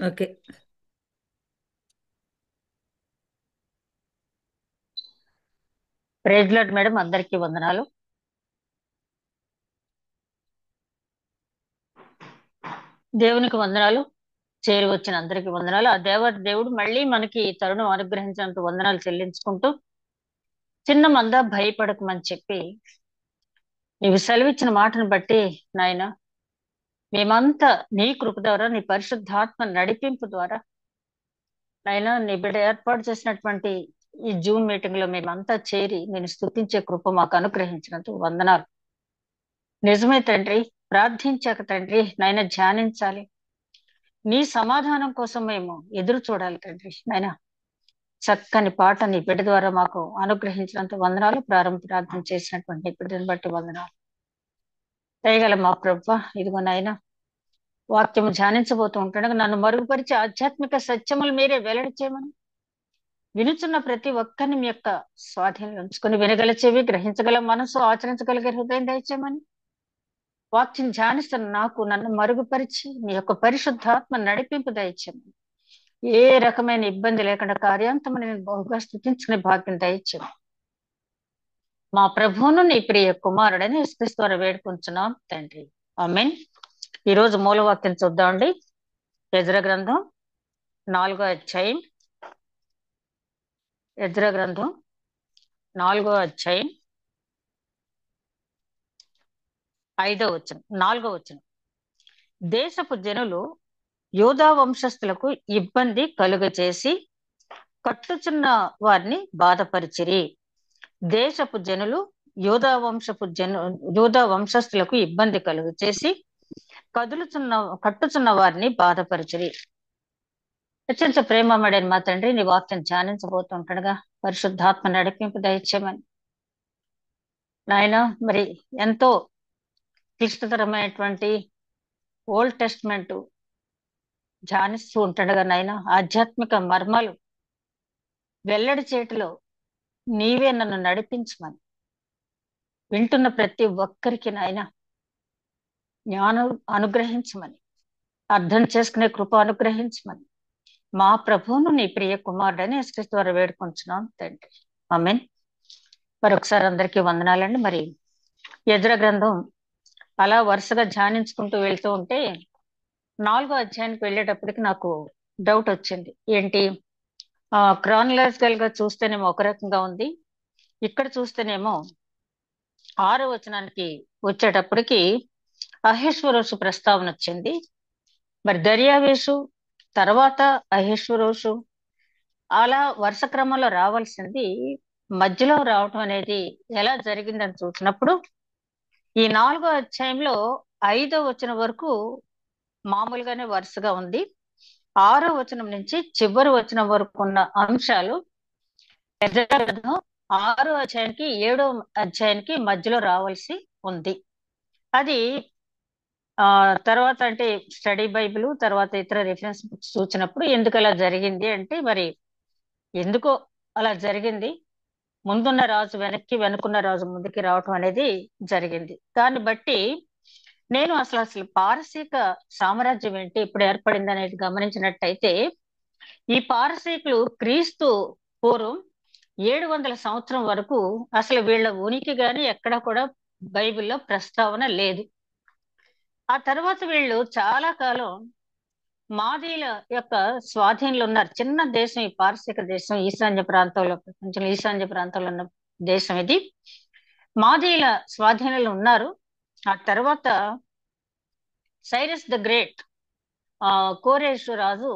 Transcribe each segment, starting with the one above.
Okay. Praise lord madam, అందరికీ వందనాలు. దేవునికి వందనాలు. చేరి వచ్చిన అందరికీ వందనాలు. ఆ దేవుడు మళ్ళీ మనకి ఈ తరుణం అనుగ్రహించినంత వందనాలు చెల్లించుకుంటూ, చిన్న మంద భయపడకమని చెప్పి నీవు సెలవిచ్చిన మాటను బట్టి నాయన, మేమంతా నీ కృప ద్వారా, నీ పరిశుద్ధాత్మ నడిపింపు ద్వారా నాయన, నీ బిడ్డ ఏర్పాటు చేసినటువంటి ఈ జూమ్ మీటింగ్ లో మేమంతా చేరి నేను స్తుతించే కృప మాకు అనుగ్రహించినందుకు వందనాలు. నిజమే తండ్రి, ప్రార్థించాక తండ్రి నాయన ధ్యానించాలి. నీ సమాధానం కోసం మేము ఎదురు చూడాలి తండ్రి నాయన. చక్కని పాట నీ బిడ్డ ద్వారా మాకు అనుగ్రహించినంత వందనాలు. ప్రారంభ ప్రార్థన చేసినటువంటి నీ బిడ్డను బట్టి వందనాలు. దయగల మా ప్రభ, ఇదిగో నాయన, వాక్యం ధ్యానించబోతూ ఉంటుండగా నన్ను మరుగుపరిచి ఆధ్యాత్మిక సత్యములు మీరే వెల్లడి చేయమని, వినుచున్న ప్రతి ఒక్కరిని మీ యొక్క స్వాధీనం ఉంచుకొని వినగల చెవి, గ్రహించగల మనసు, ఆచరించగలిగే హృదయం దయచేయమని, వాక్యం ధ్యానిస్తున్న నాకు నన్ను మరుగుపరిచి మీ యొక్క పరిశుద్ధాత్మ నడిపింపు దయచేయమని, ఏ రకమైన ఇబ్బంది లేకుండా కార్యాంతం నేను బహుగా స్తుతించుకునే భాగ్యం దయచేయము. మా ప్రభువును నీ ప్రియ కుమారుడని యేసుక్రీస్తు ద్వారా వేడుకుంటున్నాం తండ్రి, ఆమేన్. ఈ రోజు మూలవాక్యం చూద్దామండి. ఎజ్రా గ్రంథం 4వ అధ్యాయం. ఎజ్రా గ్రంథం 4వ అధ్యాయం 5వ వచనం, 4వ వచనం. దేశపు జనులు యూదా వంశస్థులకు ఇబ్బంది కలుగచేసి కట్టుచున్న వారిని బాధపరిచిరి. దేశపు జనులు యూదా వంశస్థులకు ఇబ్బంది కలుగచేసి కట్టుచున్న వారిని బాధపరిచిరి. అత్యంత ప్రేమమడని మా తండ్రి, నీ వాక్యం ధ్యానించబోతుంటగా పరిశుద్ధాత్మ నడిపింపు దయచేయమని నాయన. మరి ఎంతో క్లిష్టతరమైనటువంటి ఓల్డ్ టెస్ట్మెంట్ ధ్యానిస్తూ ఉంటుండగా నాయన, ఆధ్యాత్మిక మర్మాలు వెల్లడి చేయటలో నీవే నన్ను నడిపించమని, వింటున్న ప్రతి ఒక్కరికి నాయన జ్ఞానం అనుగ్రహించమని, అర్థం చేసుకునే కృప అనుగ్రహించమని మా ప్రభువును నీ ప్రియ కుమారుడని యేసుక్రీస్తు ద్వారా వేడుకుంటున్నాం తండ్రి, ఆమేన్. మరొకసారి అందరికీ వందనాలండి. మరి ఎజ్రా గ్రంథం అలా వరుసగా ధ్యానించుకుంటూ వెళ్తూ ఉంటే 4వ అధ్యాయానికి వెళ్ళేటప్పటికి నాకు డౌట్ వచ్చింది. ఏంటి, క్రానలాజికల్ గా చూస్తేనేమో ఒక రకంగా ఉంది, ఇక్కడ చూస్తేనేమో 6వ వచనానికి వచ్చేటప్పటికి అహేశ్వరోషు ప్రస్తావన వచ్చింది. మరి దర్యావేషు తర్వాత అహేశ్వరోషు, అలా వరుస క్రమంలో రావాల్సింది మధ్యలో రావటం అనేది ఎలా జరిగిందని చూసినప్పుడు, ఈ 4వ అధ్యాయంలో 5వ వచనం వరకు మామూలుగానే వరుసగా ఉంది. 6వ వచనం నుంచి చివరి వచనం వరకు ఉన్న అంశాలు ఎజ్రా గ్రంథం 6వ అధ్యాయానికి 7వ అధ్యాయానికి మధ్యలో రావాల్సి ఉంది. అది తర్వాత అంటే స్టడీ బైబిల్ తర్వాత ఇతర రిఫరెన్స్ బుక్స్ చూసినప్పుడు ఎందుకు అలా జరిగింది అంటే, మరి ఎందుకో అలా జరిగింది. ముందున్న రాజు వెనక్కి, వెనుకున్న రాజు ముందుకి రావటం అనేది జరిగింది. దాన్ని బట్టి నేను అసలు పారసీక సామ్రాజ్యం ఏంటి, ఇప్పుడు ఏర్పడింది అనేది గమనించినట్టయితే, ఈ పారసీకులు క్రీస్తు పూర్వం 700 సంవత్సరం వరకు అసలు వీళ్ళ ఉనికి గాని ఎక్కడ కూడా బైబిల్లో ప్రస్తావన లేదు. ఆ తర్వాత వీళ్ళు చాలా కాలం మాదీల యొక్క స్వాధీనంలో ఉన్నారు. చిన్న దేశం ఈ పారసీక దేశం, ఈశాన్య ప్రాంతంలో, కొంచెం ఈశాన్య ప్రాంతంలో ఉన్న దేశం ఇది. మాదీల స్వాధీనంలో ఉన్నారు. ఆ తర్వాత సైరస్ ద గ్రేట్, కోరేషు రాజు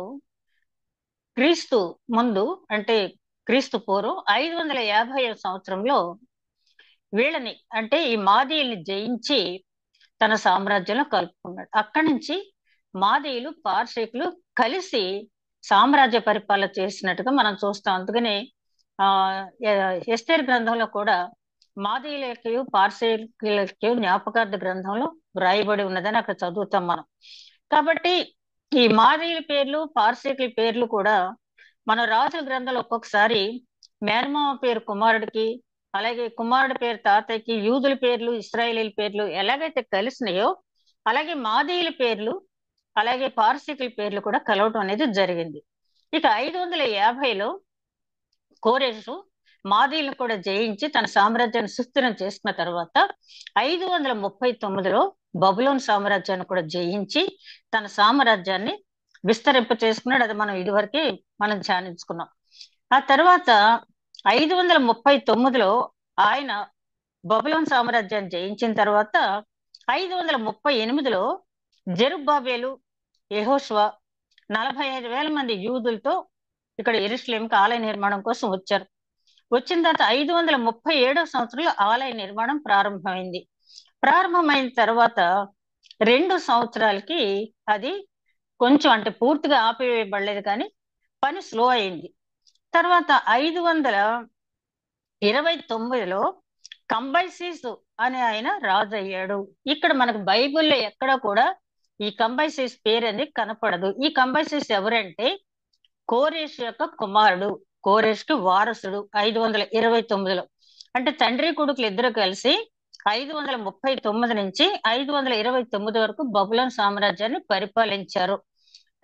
క్రీస్తు ముందు అంటే క్రీస్తు పూర్వం 550వ సంవత్సరంలో వీళ్ళని అంటే ఈ మాదీయుల్ని జయించి తన సామ్రాజ్యంలో కలుపుకున్నాడు. అక్కడి నుంచి మాదీయులు పార్షికులు కలిసి సామ్రాజ్య పరిపాలన చేసినట్టుగా మనం చూస్తాం. అందుకనే ఆ ఎస్తేర్ గ్రంథంలో కూడా మాదీయులకి పార్షికులకి జ్ఞాపకార్థ గ్రంథంలో వ్రాయబడి ఉన్నదని అక్కడ చదువుతాం మనం. కాబట్టి ఈ మాదీయుల పేర్లు, పార్షికుల పేర్లు కూడా మన రాజుల గ్రంథంలో ఒక్కొక్కసారి మేనమామ పేరు కుమారుడికి, అలాగే కుమారుడి పేరు తాతయ్యకి, యూదుల పేర్లు ఇశ్రాయేలీల పేర్లు ఎలాగైతే కలిసినాయో అలాగే మాదీయుల పేర్లు అలాగే పారసీకుల పేర్లు కూడా కలవటం అనేది జరిగింది. ఇక 550లో కోరెషు మాదీలను కూడా జయించి తన సామ్రాజ్యాన్ని సుస్థిరం చేసుకున్న తర్వాత 539లో బబులోన్ సామ్రాజ్యాన్ని కూడా జయించి తన సామ్రాజ్యాన్ని విస్తరింప చేసుకున్నాడు. అది మనం ఇదివరకే మనం ధ్యానించుకున్నాం. ఆ తర్వాత 539లో ఆయన బబులోన్ సామ్రాజ్యాన్ని జయించిన తర్వాత 538లో జెరుబ్బాబేలు, యెహోషువ 45,000 మంది యూదులతో ఇక్కడ యెరూషలేంకి ఆలయ నిర్మాణం కోసం వచ్చారు. వచ్చిన తర్వాత 537వ సంవత్సరంలో ఆలయ నిర్మాణం ప్రారంభమైంది. ప్రారంభమైన తర్వాత 2 సంవత్సరాలకి అది కొంచెం అంటే పూర్తిగా ఆపివేయబడలేదు, కానీ పని స్లో అయింది. తర్వాత 529లో కంబైసిస్ అనే ఆయన రాజు అయ్యాడు. ఇక్కడ మనకు బైబిల్లో ఎక్కడ కూడా ఈ కంబైసిస్ పేరు అనేది కనపడదు. ఈ కంబైసిస్ ఎవరంటే కోరేష్ యొక్క కుమారుడు, కోరేష్ కి వారసుడు 529లో. అంటే తండ్రి కొడుకులు ఇద్దరు కలిసి 539 నుంచి 529 వరకు బబులోన్ సామ్రాజ్యాన్ని పరిపాలించారు.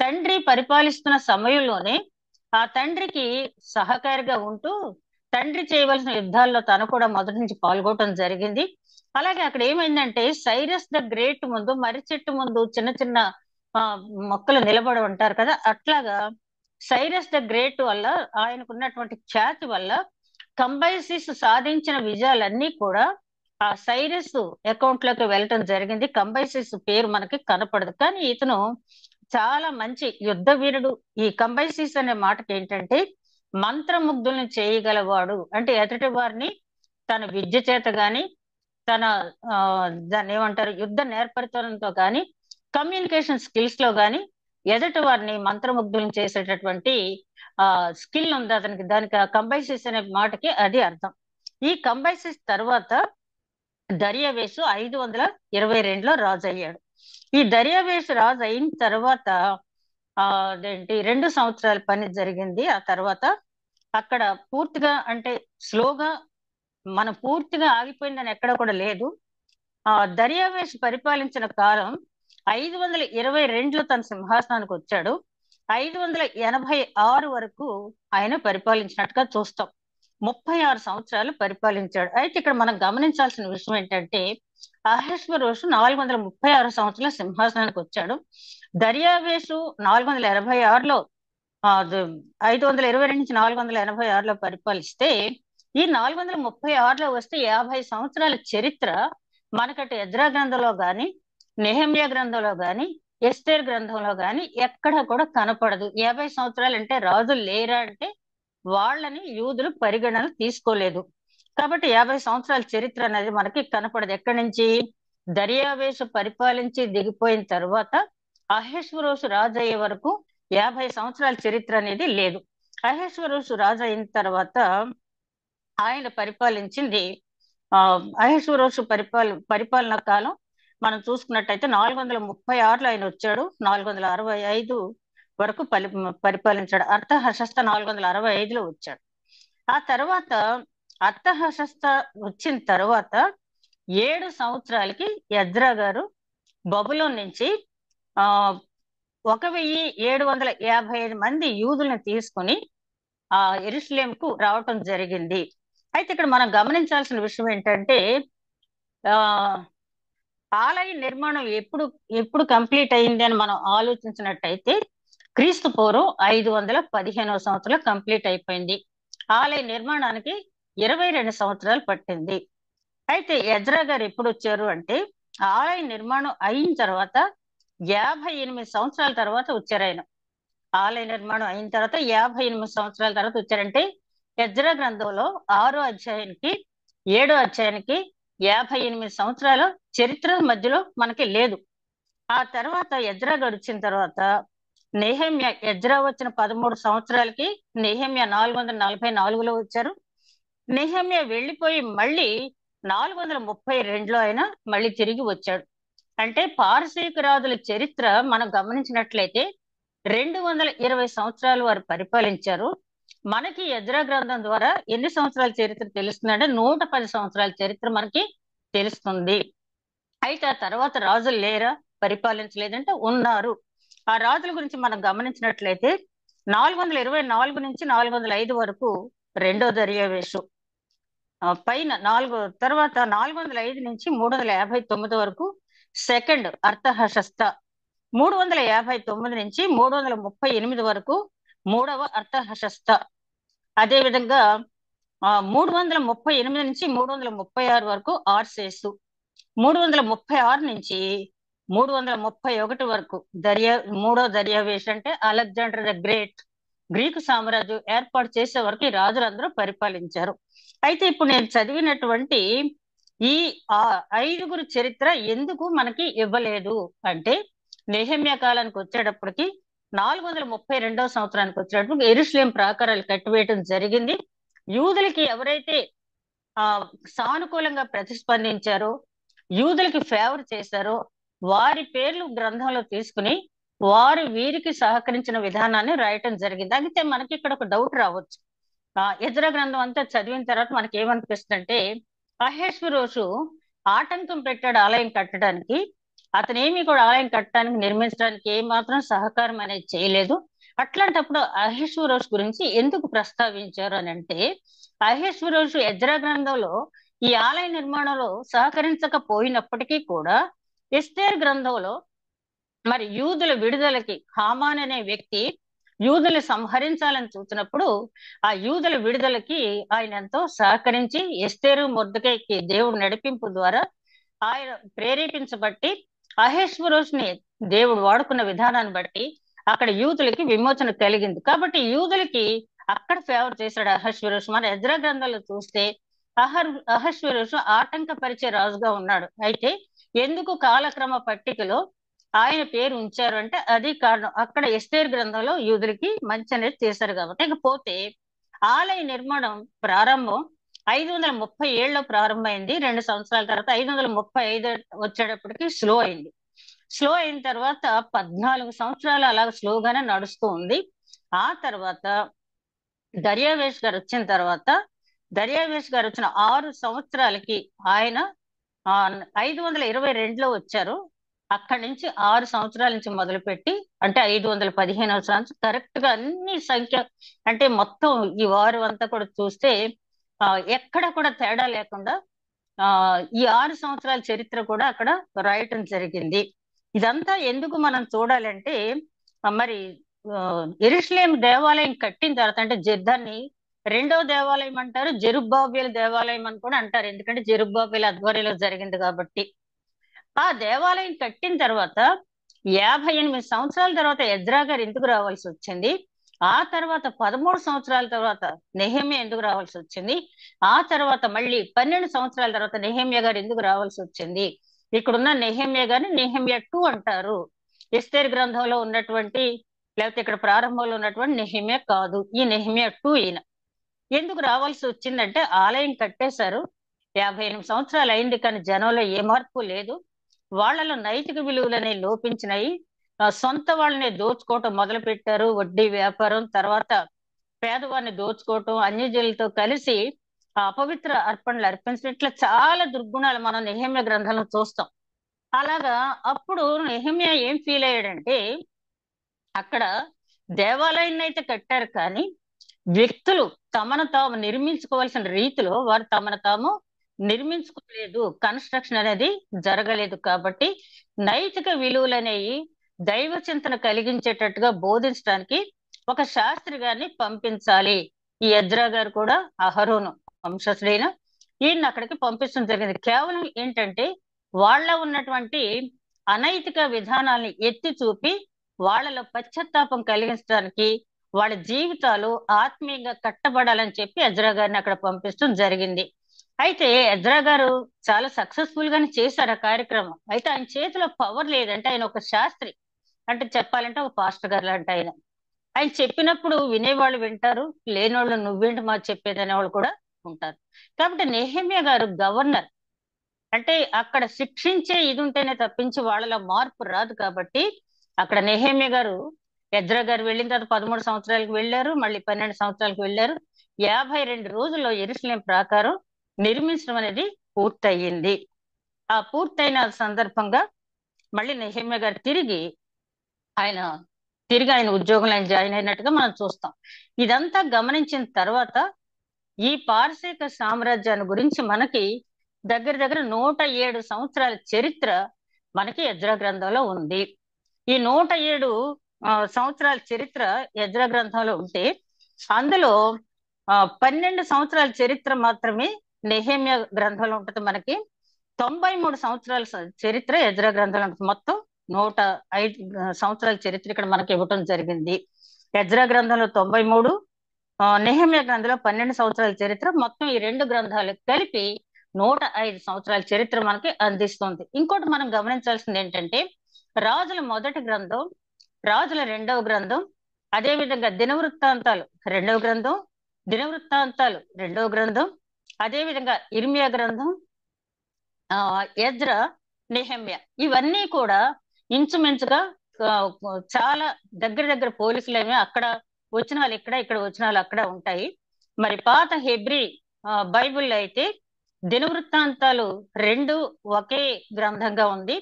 తండ్రి పరిపాలిస్తున్న సమయంలోనే ఆ తండ్రికి సహకారిగా ఉంటూ తండ్రి చేయవలసిన యుద్ధాల్లో తను కూడా మొదటి నుంచి పాల్గొనడం జరిగింది. అలాగే అక్కడ ఏమైందంటే సైరస్ ద గ్రేట్ ముందు మర్రి చెట్టు ముందు చిన్న చిన్న మొక్కలు నిలబడి ఉంటారు కదా, అట్లాగా సైరస్ ద గ్రేట్ వల్ల ఆయనకున్నటువంటి ఖ్యాతి వల్ల కంబైసిస్ సాధించిన విజయాలన్నీ కూడా ఆ సైరస్ అకౌంట్ లోకి వెళ్ళటం జరిగింది. కంబైసిస్ పేరు మనకి కనపడదు, కానీ ఇతను చాలా మంచి యుద్ధ వీరుడు. ఈ కంబైసిస్ అనే మాటకి ఏంటంటే మంత్రముగ్ధుల్ని చేయగలవాడు. అంటే ఎదుటి వారిని తన విద్య చేత గాని తన దాన్ని ఏమంటారు యుద్ధ నేర్పరితనంతో గాని కమ్యూనికేషన్ స్కిల్స్ లో గాని ఎదుటి వారిని మంత్రముగ్ధులను చేసేటటువంటి స్కిల్ ఉంది అతనికి. దానికి కంబైసిస్ అనే మాటకి అది అర్థం. ఈ కంబైసిస్ తర్వాత దర్యావేషు 522లో రాజు అయ్యాడు. ఈ దర్యావేషు రాజు అయిన తర్వాత అదేంటి 2 సంవత్సరాల పని జరిగింది. ఆ తర్వాత అక్కడ పూర్తిగా అంటే స్లోగా మనం పూర్తిగా ఆగిపోయిందని ఎక్కడ కూడా లేదు. దర్యావేషు పరిపాలించిన కాలం 522లో తన సింహాసనానికి వచ్చాడు. 586 వరకు ఆయన పరిపాలించినట్టుగా చూస్తాం. 36 సంవత్సరాలు పరిపాలించాడు. అయితే ఇక్కడ మనం గమనించాల్సిన విషయం ఏంటంటే అహష్వేరోషు 436 సంవత్సరాల సింహాసనానికి వచ్చాడు. దర్యావేషు 486లో 522 నుంచి 486లో పరిపాలిస్తే ఈ 436లో వస్తే 50 సంవత్సరాల చరిత్ర మనకటి ఎజ్రా గ్రంథంలో గాని నెహెమ్యా గ్రంథంలో గాని ఎస్తేర్ గ్రంథంలో గాని ఎక్కడ కూడా కనపడదు. 50 సంవత్సరాలు అంటే రాజులు లేరా అంటే వాళ్ళని యూదులు పరిగణన తీసుకోలేదు. కాబట్టి 50 సంవత్సరాల చరిత్ర అనేది మనకి కనపడదు. ఎక్కడి నుంచి దర్యావేషు పరిపాలించి దిగిపోయిన తర్వాత అహష్వేరోషు రాజు అయ్యే వరకు 50 సంవత్సరాల చరిత్ర అనేది లేదు. అహష్వేరోషు రాజు అయిన తర్వాత ఆయన పరిపాలించింది అహష్వేరోషు పరిపాలన కాలం మనం చూసుకున్నట్టయితే 436లో ఆయన వచ్చాడు. 465 వరకు పరిపాలించాడు. అర్థహశస్త 465లో వచ్చాడు. ఆ తర్వాత అర్థహశస్త వచ్చిన తర్వాత 7 సంవత్సరాలకి ఎజ్రా గారు బబులోన్ నుంచి 1755 మంది యూదులను తీసుకుని యెరూషలేంకు రావటం జరిగింది. అయితే ఇక్కడ మనం గమనించాల్సిన విషయం ఏంటంటే ఆలయ నిర్మాణం ఎప్పుడు కంప్లీట్ అయింది అని మనం ఆలోచించినట్టయితే క్రీస్తు పూర్వం 515వ సంవత్సరంలో కంప్లీట్ అయిపోయింది. ఆలయ నిర్మాణానికి 22 సంవత్సరాలు పట్టింది. అయితే ఎజ్రా గారు ఎప్పుడు వచ్చారు అంటే ఆలయ నిర్మాణం అయిన తర్వాత 58 సంవత్సరాల తర్వాత వచ్చారు ఆయన. ఆలయ నిర్మాణం అయిన తర్వాత 58 సంవత్సరాల తర్వాత వచ్చారంటే ఎజ్రా గ్రంథంలో 6వ అధ్యాయానికి 7వ అధ్యాయానికి 58 సంవత్సరాల చరిత్ర మధ్యలో మనకి లేదు. ఆ తర్వాత ఎజ్రా గడిచిన తర్వాత నెహెమ్యా ఎజ్రా వచ్చిన 13 సంవత్సరాలకి నెహెమ్యా 444లో వచ్చారు. నెహెమ్యా వెళ్ళిపోయి మళ్ళీ 432లో ఆయన మళ్ళీ తిరిగి వచ్చాడు. అంటే పారసీక రాజుల చరిత్ర మనం గమనించినట్లయితే 220 సంవత్సరాలు వారు పరిపాలించారు. మనకి ఎజ్రా గ్రంథం ద్వారా ఎన్ని సంవత్సరాల చరిత్ర తెలుస్తుందంటే 110 సంవత్సరాల చరిత్ర మనకి తెలుస్తుంది. అయితే ఆ తర్వాత రాజులు లేరా, పరిపాలించలేదంటే ఉన్నారు. ఆ రాజుల గురించి మనం గమనించినట్లయితే 424 నుంచి 405 వరకు రెండో దర్యావేషు, పైన తర్వాత 405 నుంచి 359 వరకు సెకండ్ అర్థహశస్త, 359 నుంచి 338 వరకు మూడవ అర్థహశస్త, అదే విధంగా 338 నుంచి 336 వరకు ఆర్సేసు, 336 నుంచి 331 వరకు మూడో దర్యావేష్ అంటే అలెగ్జాండర్ ద గ్రేట్ గ్రీకు సామ్రాజ్యం ఏర్పాటు చేసే వరకు ఈ రాజులందరూ పరిపాలించారు. అయితే ఇప్పుడు నేను చదివినటువంటి ఈ ఐదుగురు చరిత్ర ఎందుకు మనకి ఇవ్వలేదు అంటే, నెహెమ్యా కాలానికి వచ్చేటప్పటికి 432 సంవత్సరానికి వచ్చేటప్పుడు యెరూషలేం ప్రాకారాలు కట్టివేయటం జరిగింది. యూదులకి ఎవరైతే సానుకూలంగా ప్రతిస్పందించారో, యూదులకి ఫేవర్ చేశారో, వారి పేర్లు గ్రంథంలో తీసుకుని వారు వీరికి సహకరించిన విధానాన్ని రాయటం జరిగింది. అయితే మనకి ఇక్కడ ఒక డౌట్ రావచ్చు. ఎజ్రా గ్రంథం అంతా చదివిన తర్వాత మనకి ఏమనిపిస్తుందంటే, అహేష్వేరోషు ఆటంకం పెట్టాడు ఆలయం కట్టడానికి, అతనేమి కూడా ఆలయం కట్టడానికి నిర్మించడానికి ఏమాత్రం సహకారం అనేది చేయలేదు. అట్లాంటప్పుడు అహేష్వేరోషు గురించి ఎందుకు ప్రస్తావించారు అని అంటే, అహేష్వేరోషు ఎజ్రా గ్రంథంలో ఈ ఆలయ నిర్మాణంలో సహకరించకపోయినప్పటికీ కూడా ఎస్తేర్ గ్రంథంలో మరి యూదుల విడుదలకి హామాన్ అనే వ్యక్తి యూదులు సంహరించాలని చూసినప్పుడు ఆ యూదుల విడుదలకి ఆయన ఎంతో సహకరించి ఎస్తేరు మొర్దెకైకి దేవుడు నడిపింపు ద్వారా ఆయన ప్రేరేపించబట్టి అహేష్వేరోషుని దేవుడు వాడుకున్న విధానాన్ని బట్టి అక్కడ యూదులకి విమోచన కలిగింది. కాబట్టి యూదులకి అక్కడ ఫేవర్ చేశాడు అహేష్వేరోషు. మన ఎజ్రా గ్రంథంలో చూస్తే అహేష్వేరోషు ఆటంకపరిచే రాజుగా ఉన్నాడు. అయితే ఎందుకు కాలక్రమ పట్టికలో ఆయన పేరు ఉంచారు అంటే అది కారణం, అక్కడ ఎస్తేర్ గ్రంథంలో యూదులకి మంచి అనేది చేశారు కాబట్టి. ఇకపోతే ఆలయ నిర్మాణం ప్రారంభం 537లో ప్రారంభమైంది. 2 సంవత్సరాల తర్వాత 535 వచ్చేటప్పటికి స్లో అయింది. స్లో అయిన తర్వాత 14 సంవత్సరాలు అలా స్లోగానే నడుస్తూ ఉంది. ఆ తర్వాత దర్యావేష్ గారు వచ్చిన తర్వాత, దర్యావేష్ గారు వచ్చిన 6 సంవత్సరాలకి ఆయన 522లో వచ్చారు. అక్కడి నుంచి 6 సంవత్సరాల నుంచి మొదలుపెట్టి అంటే 515 సంవత్సరం కరెక్ట్ గా అన్ని సంఖ్య అంటే మొత్తం ఈ వారు అంతా కూడా చూస్తే ఎక్కడ కూడా తేడా లేకుండా ఈ 6 సంవత్సరాల చరిత్ర కూడా అక్కడ రాయటం జరిగింది. ఇదంతా ఎందుకు మనం చూడాలంటే, మరి యెరూషలేం దేవాలయం కట్టిన తర్వాత అంటే దాన్ని రెండో దేవాలయం అంటారు, జెరుబ్బాబెలు దేవాలయం అని కూడా అంటారు. ఎందుకంటే జెరుబ్బాబెలు ఆధ్వర్యంలో జరిగింది కాబట్టి. ఆ దేవాలయం కట్టిన తర్వాత 58 సంవత్సరాల తర్వాత ఎజ్రా గారు ఎందుకు రావాల్సి వచ్చింది, ఆ తర్వాత 13 సంవత్సరాల తర్వాత నెహెమ్యా ఎందుకు రావాల్సి వచ్చింది, ఆ తర్వాత మళ్ళీ 12 సంవత్సరాల తర్వాత నెహెమ్యా గారు ఎందుకు రావాల్సి వచ్చింది. ఇక్కడున్న నెహెమ్యా గారిని నెహెమ్యా 2 అంటారు. ఎస్తేర్ గ్రంథంలో ఉన్నటువంటి లేకపోతే ఇక్కడ ప్రారంభంలో ఉన్నటువంటి నెహెమ్యా కాదు, ఈ నెహెమ్యా 2 ఈయన. ఎందుకు రావాల్సి వచ్చిందంటే, ఆలయం కట్టేశారు, 58 సంవత్సరాలు అయింది, కానీ జనంలో ఏ మార్పు లేదు. వాళ్లలో నైతిక విలువలు అనేవి లోపించినాయి. సొంత వాళ్ళని దోచుకోవటం మొదలు పెట్టారు, వడ్డీ వ్యాపారం, తర్వాత పేదవారిని దోచుకోవటం, అన్యజనులతో కలిసి అపవిత్ర అర్పణలు అర్పించడం, ఇట్లా చాలా దుర్గుణాలు మనం నెహెమ్యా గ్రంథంలో చూస్తాం. అలాగా అప్పుడు నెహెమ్యా ఏం ఫీల్ అయ్యాడంటే, అక్కడ దేవాలయాన్ని అయితే కట్టారు కానీ వ్యక్తులు తమను తాము నిర్మించుకోవాల్సిన రీతిలో వారు తమను తాము నిర్మించుకోలేదు, కన్స్ట్రక్షన్ అనేది జరగలేదు. కాబట్టి నైతిక విలువలు అనేవి దైవ చింతన కలిగించేటట్టుగా బోధించడానికి ఒక శాస్త్రి గారిని పంపించాలి. ఈ ఎజ్రా గారు కూడా అహరోను వంశస్థుడైన ఈయన అక్కడికి పంపించడం జరిగింది. కేవలం ఏంటంటే వాళ్ళ ఉన్నటువంటి అనైతిక విధానాల్ని ఎత్తి చూపి వాళ్ళలో పశ్చాత్తాపం కలిగించడానికి, వాళ్ళ జీవితాలు ఆత్మీయంగా కట్టబడాలని చెప్పి ఎజ్రా గారిని అక్కడ పంపించడం జరిగింది. అయితే ఎజ్రా గారు చాలా సక్సెస్ఫుల్ గానే చేశారు ఆ కార్యక్రమం. అయితే ఆయన చేతిలో పవర్ లేదంటే, ఆయన ఒక శాస్త్రి అంటే చెప్పాలంటే ఒక పాస్టర్ గారు లాంటి ఆయన. ఆయన చెప్పినప్పుడు వినేవాళ్ళు వింటారు, లేనోళ్ళు నువ్వేంటి మాకు చెప్పేది అనేవాళ్ళు కూడా ఉంటారు. కాబట్టి నెహెమ్యా గారు గవర్నర్ అంటే అక్కడ శిక్షించే ఇది ఉంటేనే తప్పించి వాళ్ళలో మార్పు రాదు. కాబట్టి అక్కడ నెహెమ్యా గారు, ఎజ్రా గారు వెళ్ళిన తర్వాత 13 సంవత్సరాలకు వెళ్ళారు, మళ్ళీ 12 సంవత్సరాలకు వెళ్ళారు. 52 రోజుల్లో యెరూషలేం ప్రాకారం నిర్మించడం అనేది పూర్తయింది. ఆ పూర్తయిన సందర్భంగా మళ్ళీ నెహెమ్యా గారు తిరిగి ఆయన తిరిగి ఆయన ఉద్యోగంలో ఆయన జాయిన్ అయినట్టుగా మనం చూస్తాం. ఇదంతా గమనించిన తర్వాత ఈ పారసీక సామ్రాజ్యాన్ని గురించి మనకి దగ్గర దగ్గర 107 సంవత్సరాల చరిత్ర మనకి ఎజ్రా గ్రంథంలో ఉంది. ఈ 107 సంవత్సరాల చరిత్ర ఎజ్రా గ్రంథంలో ఉంటే అందులో 12 సంవత్సరాల చరిత్ర మాత్రమే నెహెమ్యా గ్రంథంలో ఉంటుంది. మనకి 93 సంవత్సరాల చరిత్ర ఎజ్రా గ్రంథంలో ఉంటుంది. మొత్తం 105 సంవత్సరాల చరిత్ర ఇక్కడ మనకి ఇవ్వటం జరిగింది. ఎజ్రా గ్రంథంలో 93, నెహెమ్యా గ్రంథంలో 12 సంవత్సరాల చరిత్ర, మొత్తం ఈ రెండు గ్రంథాలు కలిపి 105 సంవత్సరాల చరిత్ర మనకి అందిస్తుంది. ఇంకోటి మనం గమనించాల్సింది ఏంటంటే రాజుల మొదటి గ్రంథం, రాజుల రెండవ గ్రంథం, అదే విధంగా దినవృత్తాంతాలు రెండవ గ్రంథం, దినవృత్తాంతాలు రెండవ గ్రంథం, అదే విధంగా ఇర్మియా గ్రంథం, ఎజ్రా, నెహెమ్యా ఇవన్నీ కూడా ఇంచుమించుగా చాలా దగ్గర దగ్గర పోలికలేమి. అక్కడ వచనాలు ఇక్కడ, ఇక్కడ వచనాలు అక్కడ ఉంటాయి. మరి పాత హెబ్రీ బైబిల్ అయితే దినవృత్తాంతాలు రెండు ఒకే గ్రంథంగా ఉంది,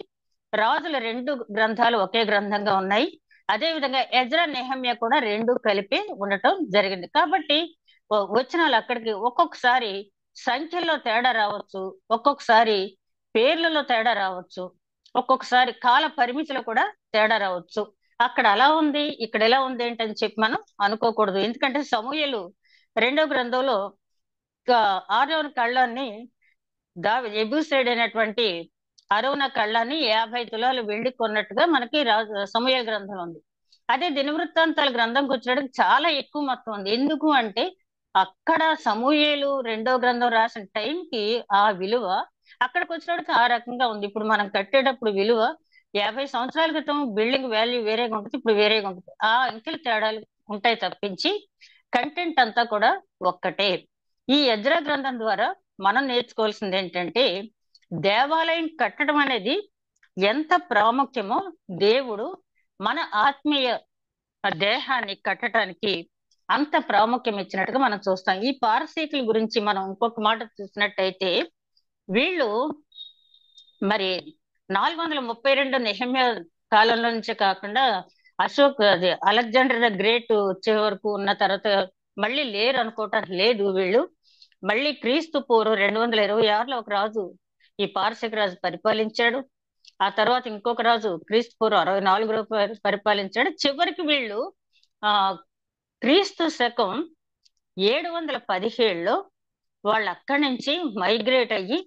రాజుల రెండు గ్రంథాలు ఒకే గ్రంథంగా ఉన్నాయి. అదే విధంగా ఎజ్రా, నెహెమ్యా కూడా రెండు కలిపి ఉండటం జరిగింది. కాబట్టి వచనాలు అక్కడికి ఒక్కొక్కసారి సంఖ్యల్లో తేడా రావచ్చు, ఒక్కొక్కసారి పేర్లలో తేడా రావచ్చు, ఒక్కొక్కసారి కాల పరిమితిలో కూడా తేడా రావచ్చు. అక్కడ అలా ఉంది, ఇక్కడ ఎలా ఉంది ఏంటని చెప్పి మనం అనుకోకూడదు. ఎందుకంటే సమూయేలు రెండవ గ్రంథంలో ఆరోన కళ్ళాన్ని ఎబూసైడ్ అయినటువంటి అరోన కళ్ళాన్ని 50 తులాలు వెండి కొన్నట్టుగా మనకి సమూయేలు గ్రంథంలో ఉంది. అదే దినవృత్తాంతాల గ్రంథంకి వచ్చేటప్పుడు చాలా ఎక్కువ మొత్తం ఉంది. ఎందుకు అంటే అక్కడ సమూయేలు రెండో గ్రంథం రాసిన టైంకి ఆ విలువ అక్కడికి వచ్చినప్పటికి ఆ రకంగా ఉంది. ఇప్పుడు మనం కట్టేటప్పుడు విలువ 50 సంవత్సరాల క్రితం బిల్డింగ్ వాల్యూ వేరేగా ఉంటుంది, ఇప్పుడు వేరేగా ఉంటుంది. ఆ అంకెల తేడాలు ఉంటాయి తప్పించి కంటెంట్ అంతా కూడా ఒక్కటే. ఈ ఎజ్రా గ్రంథం ద్వారా మనం నేర్చుకోవాల్సింది ఏంటంటే దేవాలయం కట్టడం అనేది ఎంత ప్రాముఖ్యమో దేవుడు మన ఆత్మీయ దేహాన్ని కట్టడానికి అంత ప్రాముఖ్యం ఇచ్చినట్టుగా మనం చూస్తాం. ఈ పారసీకుల గురించి మనం ఇంకొక మాట చూసినట్టయితే వీళ్ళు మరి 432 నెహెమ్యా కాలంలో నుంచే కాకుండా అశోక్ అది అలెగ్జాండర్ ద గ్రేట్ వచ్చే వరకు ఉన్న తర్వాత మళ్ళీ లేరు అనుకోవటానికి లేదు. వీళ్ళు మళ్ళీ క్రీస్తు పూర్వం 226లో ఒక రాజు ఈ పారసీక రాజు పరిపాలించాడు. ఆ తర్వాత ఇంకొక రాజు క్రీస్తు పూర్వం 64లో పరిపాలించాడు. చివరికి వీళ్ళు ఆ క్రీస్తు శకం 717లో వాళ్ళు అక్కడి నుంచి మైగ్రేట్ అయ్యి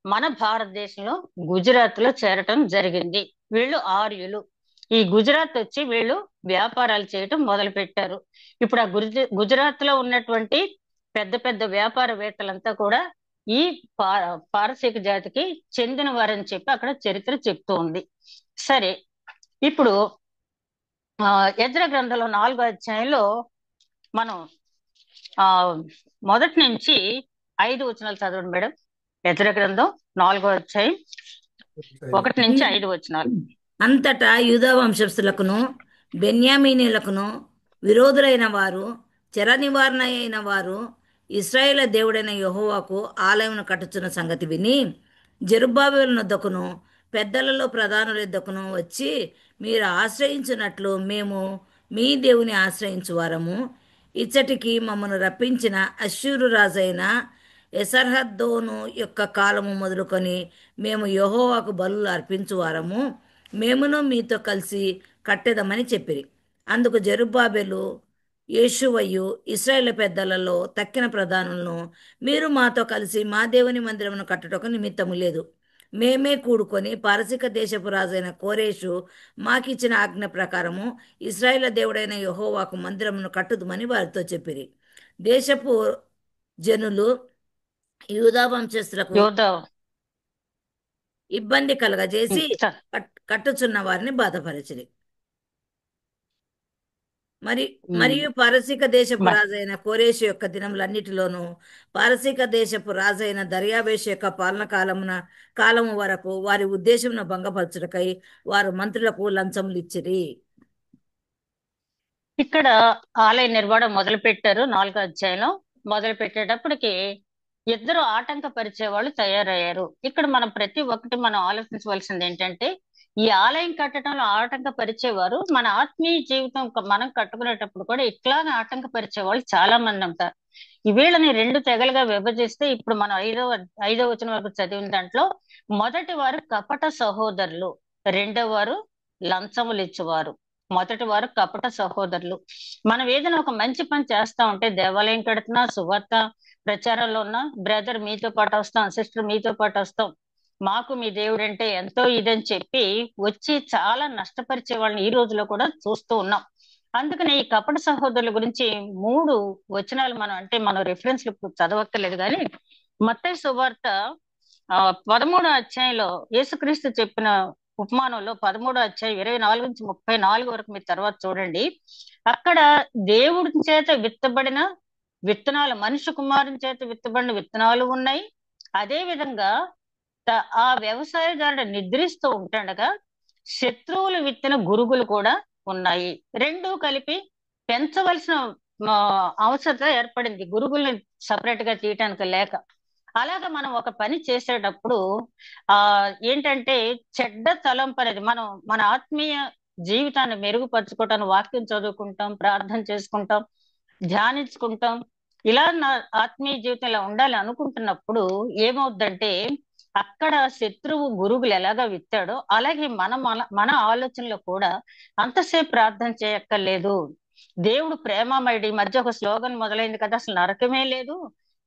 మన భారతదేశంలో గుజరాత్ లో చేరటం జరిగింది. వీళ్ళు ఆర్యులు. ఈ గుజరాత్ వచ్చి వీళ్ళు వ్యాపారాలు చేయటం మొదలు పెట్టారు. ఇప్పుడు ఆ గుజరాత్ లో ఉన్నటువంటి పెద్ద పెద్ద వ్యాపారవేత్తలంతా కూడా ఈ పారసీక జాతికి చెందిన వారని చెప్పి అక్కడ చరిత్ర చెప్తూ ఉంది. సరే, ఇప్పుడు ఎజ్రా గ్రంథంలో 4వ అధ్యాయంలో మనం మొదటి నుంచి 5 వచనాలు చదవండి మేడం. ఎజ్రా గ్రంథం 4వ అధ్యాయం 1 నుంచి 5 వచనాలు. అంతటా యూదా వంశస్థులకును బెన్యామీనీలకును విరోధులైన వారు, చెర నివారణ అయిన వారు ఇశ్రాయేలు దేవుడైన యెహోవాకు ఆలయమును కట్టుచున్న సంగతి విని జెరుబ్బాబెలు నొద్దకును పెద్దలలో ప్రధానుల యొద్దకును వచ్చి, మీరు ఆశ్రయించున్నట్లు మేము మీ దేవుని ఆశ్రయించువారము. ఇచ్చటికి మమ్మను రప్పించిన అశ్షూరు రాజైన ఎసర్హద్దోను యొక్క కాలము మొదలుకొని మేము యెహోవాకు బలులు అర్పించువారము. మేమును మీతో కలిసి కట్టెదమని చెప్పిరి. అందుకు జెరుబ్బాబెలు యేషువయు ఇశ్రాయేలు పెద్దలలో తక్కిన ప్రధానులను, మీరు మాతో కలిసి మా దేవుని మందిరమును కట్టుటకు నిమిత్తము లేదు. మేమే కూడుకొని పారసీక దేశపు రాజైన కోరేషు మాకిచ్చిన ఆజ్ఞ ప్రకారము ఇశ్రాయేలు దేవుడైన యెహోవాకు మందిరమును కట్టుదుమని వారితో చెప్పిరి. దేశపు జనులు యూదా వంశస్థులకు ఇబ్బంది కలగజేసి కట్టుచున్న వారిని బాధపరచిరి. మరియు పారసీక దేశపు రాజైన కోరేషు యొక్క దినములన్నిటిలోనూ పారసీక దేశపు రాజైన దర్యావేషు యొక్క పాలన కాలము వరకు వారి ఉద్దేశమును భంగపరచుటకై వారు మంత్రులకు లంచములు ఇచ్చిరి. ఇక్కడ ఆలయ నిర్మాణం మొదలు పెట్టారు. 4వ అధ్యాయంలో మొదలు పెట్టేటప్పటికి ఇద్దరు ఆటంకపరిచే వాళ్ళు తయారయ్యారు. ఇక్కడ మనం ప్రతి ఒక్కటి మనం ఆలోచించవలసింది ఏంటంటే ఈ ఆలయం కట్టడంలో ఆటంకపరిచేవారు మన ఆత్మీయ జీవితం మనం కట్టుకునేటప్పుడు కూడా ఇట్లాగే ఆటంకపరిచే వాళ్ళు చాలా మంది ఉంటారు. ఈ వీళ్ళని రెండు తెగలుగా విభజిస్తే ఇప్పుడు మనం ఐదో వచనం వరకు చదివిన దాంట్లో మొదటి వారు కపట సహోదరులు, రెండవ వారు లంచములు ఇచ్చేవారు. మొదటి వారు కపట సహోదరులు. మనం ఏదైనా ఒక మంచి పని చేస్తా ఉంటే, దేవాలయం కడుతున్నా, సువార్త ప్రచారంలో ఉన్నా, బ్రదర్ మీతో పాటు వస్తాం, సిస్టర్ మీతో పాటు వస్తాం, మాకు మీ దేవుడు అంటే ఎంతో ఇదని చెప్పి వచ్చి చాలా నష్టపరిచే వాళ్ళని ఈ రోజులో కూడా చూస్తూ ఉన్నాం. అందుకని ఈ కపట సహోదరుల గురించి 3 వచనాలు మనం రిఫరెన్స్ ఇప్పుడు చదవక్కర్లేదు, కానీ మత్తయి సువార్త 13వ అధ్యాయంలో యేసుక్రీస్తు చెప్పిన ఉపమానంలో 13వ అధ్యాయం 24 నుంచి 34 వరకు మీరు తర్వాత చూడండి. అక్కడ దేవుడి చేత విత్తబడిన విత్తనాలు, మనిషి కుమారుని చేత విత్తబడిన విత్తనాలు ఉన్నాయి. అదే విధంగా ఆ వ్యవసాయదారుడు నిద్రిస్తూ ఉంటుండగా శత్రువులు విత్తిన గురుగులు కూడా ఉన్నాయి. రెండూ కలిపి పెంచవలసిన అవసరం ఏర్పడింది, గురుగుల్ని సపరేట్ గా తీయటానికి లేక. అలాగా మనం ఒక పని చేసేటప్పుడు ఏంటంటే చెడ్డ తలంపు అనేది, మనం మన ఆత్మీయ జీవితాన్ని మెరుగుపరచుకోవటానికి వాక్యం చదువుకుంటాం, ప్రార్థన చేసుకుంటాం, ధ్యానించుకుంటాం, ఇలా నా ఆత్మీయ జీవితం ఇలా ఉండాలి అనుకుంటున్నప్పుడు ఏమవుద్దంటే, అక్కడ శత్రువు గురుగులు ఎలాగా విత్తాడో అలాగే మన ఆలోచనలో కూడా అంతసేపు ప్రార్థన చేయక్కర్లేదు. దేవుడు ప్రేమమయుడు. ఈ మధ్య ఒక స్లోగన్ మొదలైంది కదా, అసలు నరకమే లేదు,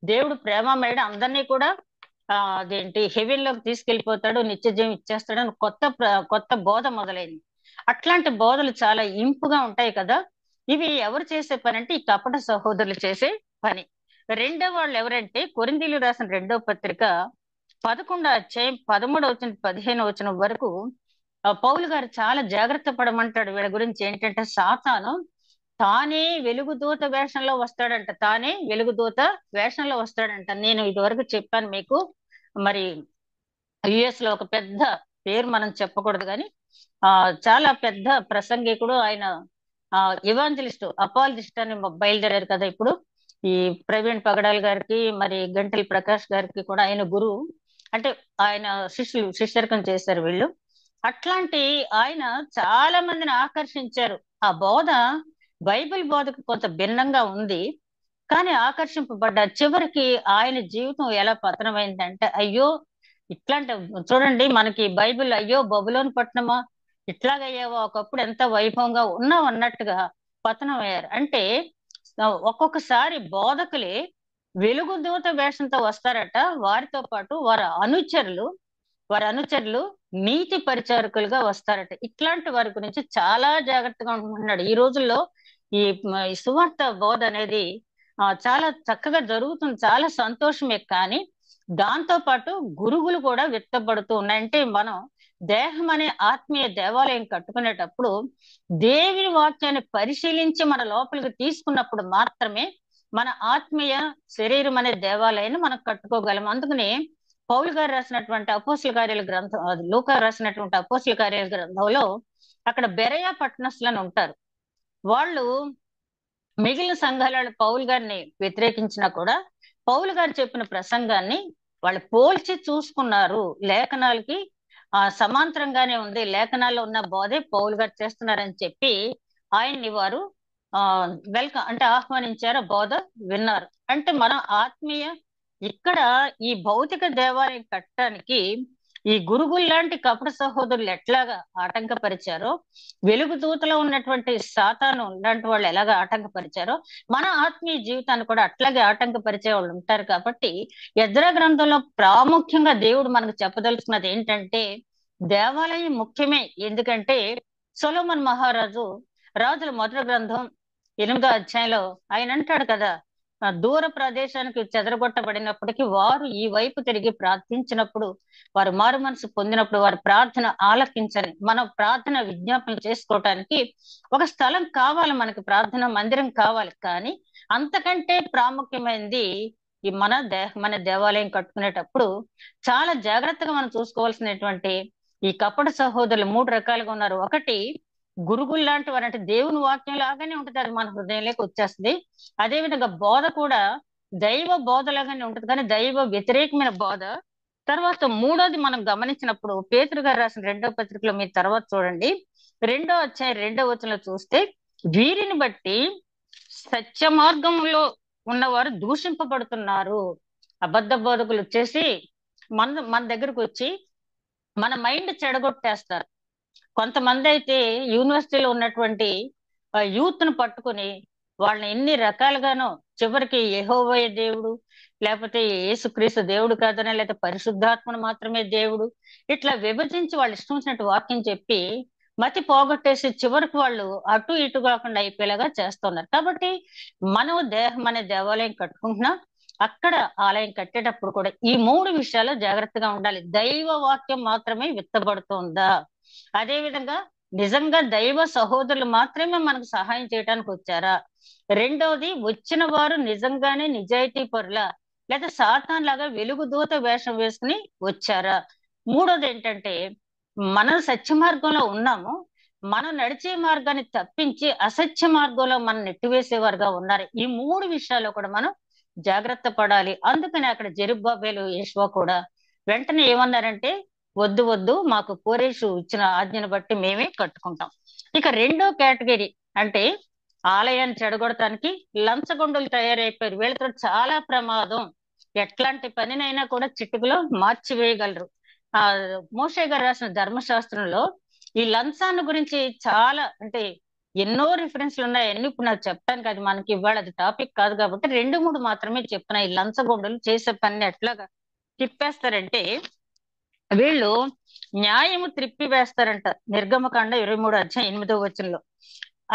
దేవుడు ప్రేమమయుడు, అందరినీ కూడా అదేంటి హెవెన్ లోకి తీసుకెళ్లిపోతాడు, నిత్య జీవం ఇచ్చేస్తాడు అని కొత్త బోధ మొదలైంది. అట్లాంటి బోధలు చాలా ఇంపుగా ఉంటాయి కదా. ఇవి ఎవరు చేసే పని అంటే ఈ కపట సహోదరులు చేసే పని. రెండో వాళ్ళు ఎవరంటే కొరింథీయులు రాసిన 2వ పత్రిక 11వ అధ్యాయం 13వ వచనం 15వ వచనం వరకు పౌలు గారు చాలా జాగ్రత్త పడమంటాడు వీళ్ళ గురించి. ఏంటంటే సాతాను తానే వెలుగుదూత వేషంలో వస్తాడంట, తానే వెలుగుదూత వేషంలో వస్తాడంట. నేను ఇదివరకు చెప్పాను మీకు, మరి యుఎస్ లో ఒక పెద్ద పేరు మనం చెప్పకూడదు కానీ చాలా పెద్ద ప్రసంగికుడు ఆయన, ఇవాంజలిస్ట్, అపాలజిస్ట్ అని బయలుదేరారు కదా ఇప్పుడు. ఈ ప్రవీణ్ పగడాల్ గారికి, మరి గంటెల ప్రకాష్ గారికి కూడా ఆయన గురువు, అంటే ఆయన శిష్యర్కం చేశారు వీళ్ళు. అట్లాంటి ఆయన చాలా మందిని ఆకర్షించారు. ఆ బోధ బైబిల్ బోధకు కొంత భిన్నంగా ఉంది, కానీ ఆకర్షింపబడ్డారు. చివరికి ఆయన జీవితం ఎలా పతనమైందంటే, అయ్యో ఇట్లాంటి చూడండి, మనకి బైబిల్ అయ్యో బబులోను పట్టణమా, ఇట్లాగయ్యావా, ఒకప్పుడు ఎంత వైభవంగా ఉన్నావు అన్నట్టుగా పతనం అయ్యారు. అంటే ఒక్కొక్కసారి బోధకులే వెలుగుదూత వేషంతో వస్తారట, వారితో పాటు వారి అనుచరులు నీతి పరిచారకులుగా వస్తారట. ఇట్లాంటి వారి గురించి చాలా జాగ్రత్తగా ఉంటున్నాడు. ఈ రోజుల్లో ఈ సువార్త బోధ అనేది చాలా చక్కగా జరుగుతుంది, చాలా సంతోషమే. కానీ దాంతో పాటు గురుగులు కూడా విత్తబడుతూ ఉన్నాయి. అంటే మనం దేహం అనే ఆత్మీయ దేవాలయం కట్టుకునేటప్పుడు దేవుని వాక్యాన్ని పరిశీలించి మన లోపలికి తీసుకున్నప్పుడు మాత్రమే మన ఆత్మీయ శరీరం అనే దేవాలయాన్ని మనం కట్టుకోగలం. అందుకనే పౌలు గారు రాసినటువంటి అపోస్తల కార్యాల గ్రంథం, లూకా రాసినటువంటి అపోస్తల కార్యాల గ్రంథంలో అక్కడ బెరయా పట్టణస్థులని ఉంటారు. వాళ్ళు మిగిలిన సంఘాల పౌలు గారిని వ్యతిరేకించినా కూడా పౌలు గారు చెప్పిన ప్రసంగాన్ని వాళ్ళు పోల్చి చూసుకున్నారు. లేఖనాలకి సమాంతరంగానే ఉంది, లేఖనాల్లో ఉన్న బోధే పౌలు గారు చేస్తున్నారని చెప్పి ఆయన్ని వారు వెల్కమ్ అంటే ఆహ్వానించారు, బోధ విన్నారు. అంటే మన ఆత్మీయ ఇక్కడ ఈ భౌతిక దేవాలయం కట్టడానికి ఈ గురుగులు లాంటి కపట సహోదరులు ఎట్లాగా ఆటంకపరిచారో, వెలుగుదూతలో ఉన్నటువంటి సాతాను లాంటి వాళ్ళు ఎలాగా ఆటంకపరిచారో, మన ఆత్మీయ జీవితాన్ని కూడా అట్లాగే ఆటంకపరిచే వాళ్ళు ఉంటారు. కాబట్టి ఎజ్రా గ్రంథంలో ప్రాముఖ్యంగా దేవుడు మనకు చెప్పదలుచుకున్నది ఏంటంటే, దేవాలయం ముఖ్యమే. ఎందుకంటే సొలొమోను మహారాజు రాజుల మొదటి గ్రంథం 8వ అధ్యాయంలో ఆయన అంటాడు కదా, దూర ప్రదేశానికి చెదరగొట్టబడినప్పటికీ వారు ఈ వైపు తిరిగి ప్రార్థించినప్పుడు, వారు మారు మనసు పొందినప్పుడు వారి ప్రార్థన ఆలకించని. మనం ప్రార్థన విజ్ఞాపన చేసుకోవటానికి ఒక స్థలం కావాలి, మనకి ప్రార్థన మందిరం కావాలి. కానీ అంతకంటే ప్రాముఖ్యమైనది ఈ మన దేవాలయం కట్టుకునేటప్పుడు చాలా జాగ్రత్తగా మనం చూసుకోవాల్సినటువంటి ఈ కపట సహోదరులు 3 రకాలుగా ఉన్నారు. ఒకటి గురుగులు లాంటి వారు, అంటే దేవుని వాక్యం లాగానే ఉంటుంది, అది మన హృదయంలోకి వచ్చేస్తుంది. అదే విధంగా బోధ కూడా దైవ బోధ లాగానే ఉంటుంది, కానీ దైవ వ్యతిరేకమైన బోధ తర్వాత మూడోది మనం గమనించినప్పుడు పేతురు గారు రాసిన 2వ పత్రికలో మీరు తర్వాత చూడండి, 2వ అధ్యాయం 2వ వచనంలో చూస్తే, వీరిని బట్టి సత్య మార్గంలో ఉన్నవారు దూషింపబడుతున్నారు. అబద్ధ బోధకులు వచ్చేసి మన దగ్గరకు వచ్చి మన మైండ్ చెడగొట్టేస్తారు. కొంతమంది అయితే యూనివర్సిటీలో ఉన్నటువంటి యూత్ ను పట్టుకుని వాళ్ళని ఎన్ని రకాలుగానో, చివరికి యెహోవాయే దేవుడు, లేకపోతే యేసుక్రీస్తు దేవుడు కాదనే, లేకపోతే పరిశుద్ధాత్మను మాత్రమే దేవుడు, ఇట్లా విభజించి వాళ్ళు ఇష్టం వచ్చినట్టు వాక్యం చెప్పి మతి పోగొట్టేసి చివరికి వాళ్ళు అటు ఇటు కాకుండా అయిపోయేలాగా చేస్తున్నారు. కాబట్టి మనం దేహం అనే దేవాలయం కట్టుకుంటున్నాం. అక్కడ ఆలయం కట్టేటప్పుడు కూడా ఈ 3 విషయాలు జాగ్రత్తగా ఉండాలి. దైవ వాక్యం మాత్రమే విత్తబడుతుందా, అదే విధంగా నిజంగా దైవ సహోదరులు మాత్రమే మనకు సహాయం చేయడానికి వచ్చారా, రెండవది వచ్చిన వారు నిజంగానే నిజాయితీ పరుల, లేదా సాతాన్ లాగా వెలుగుదూత వేషం వేసుకుని వచ్చారా, మూడోది ఏంటంటే మనం సత్య మార్గంలో ఉన్నాము, మనం నడిచే మార్గాన్ని తప్పించి అసత్య మార్గంలో మనం నెట్టివేసేవారుగా ఉన్నారు. ఈ 3 విషయాల్లో కూడా మనం జాగ్రత్త పడాలి. అందుకని అక్కడ జెరుబ్బాబెలు యేషువ కూడా వెంటనే ఏమన్నారంటే, వద్దు వద్దు, మాకు కోరేషు ఇచ్చిన ఆజ్ఞను బట్టి మేమే కట్టుకుంటాం. ఇక రెండో కేటగిరీ అంటే ఆలయాన్ని చెడగొడటానికి లంచగొండలు తయారైపోయారు. వీళ్ళతో చాలా ప్రమాదం. ఎట్లాంటి పనినైనా కూడా చిటికలో మార్చివేయగలరు. ఆ మోషే గారు రాసిన ధర్మశాస్త్రంలో ఈ లంచాన్ని గురించి చాలా, అంటే ఎన్నో రిఫరెన్స్లు ఉన్నాయి. అన్ని ఇప్పుడు నాకు చెప్పడానికి అది మనకి ఇవాళ అది టాపిక్ కాదు కాబట్టి 2-3 మాత్రమే చెప్తున్నా. ఈ లంచగొండలు చేసే పని ఎట్లాగా తిప్పేస్తారంటే, వీళ్ళు న్యాయము త్రిప్పి వేస్తారంట. నిర్గమకాండ 23 అధ్యాయం 8వ వచనంలో.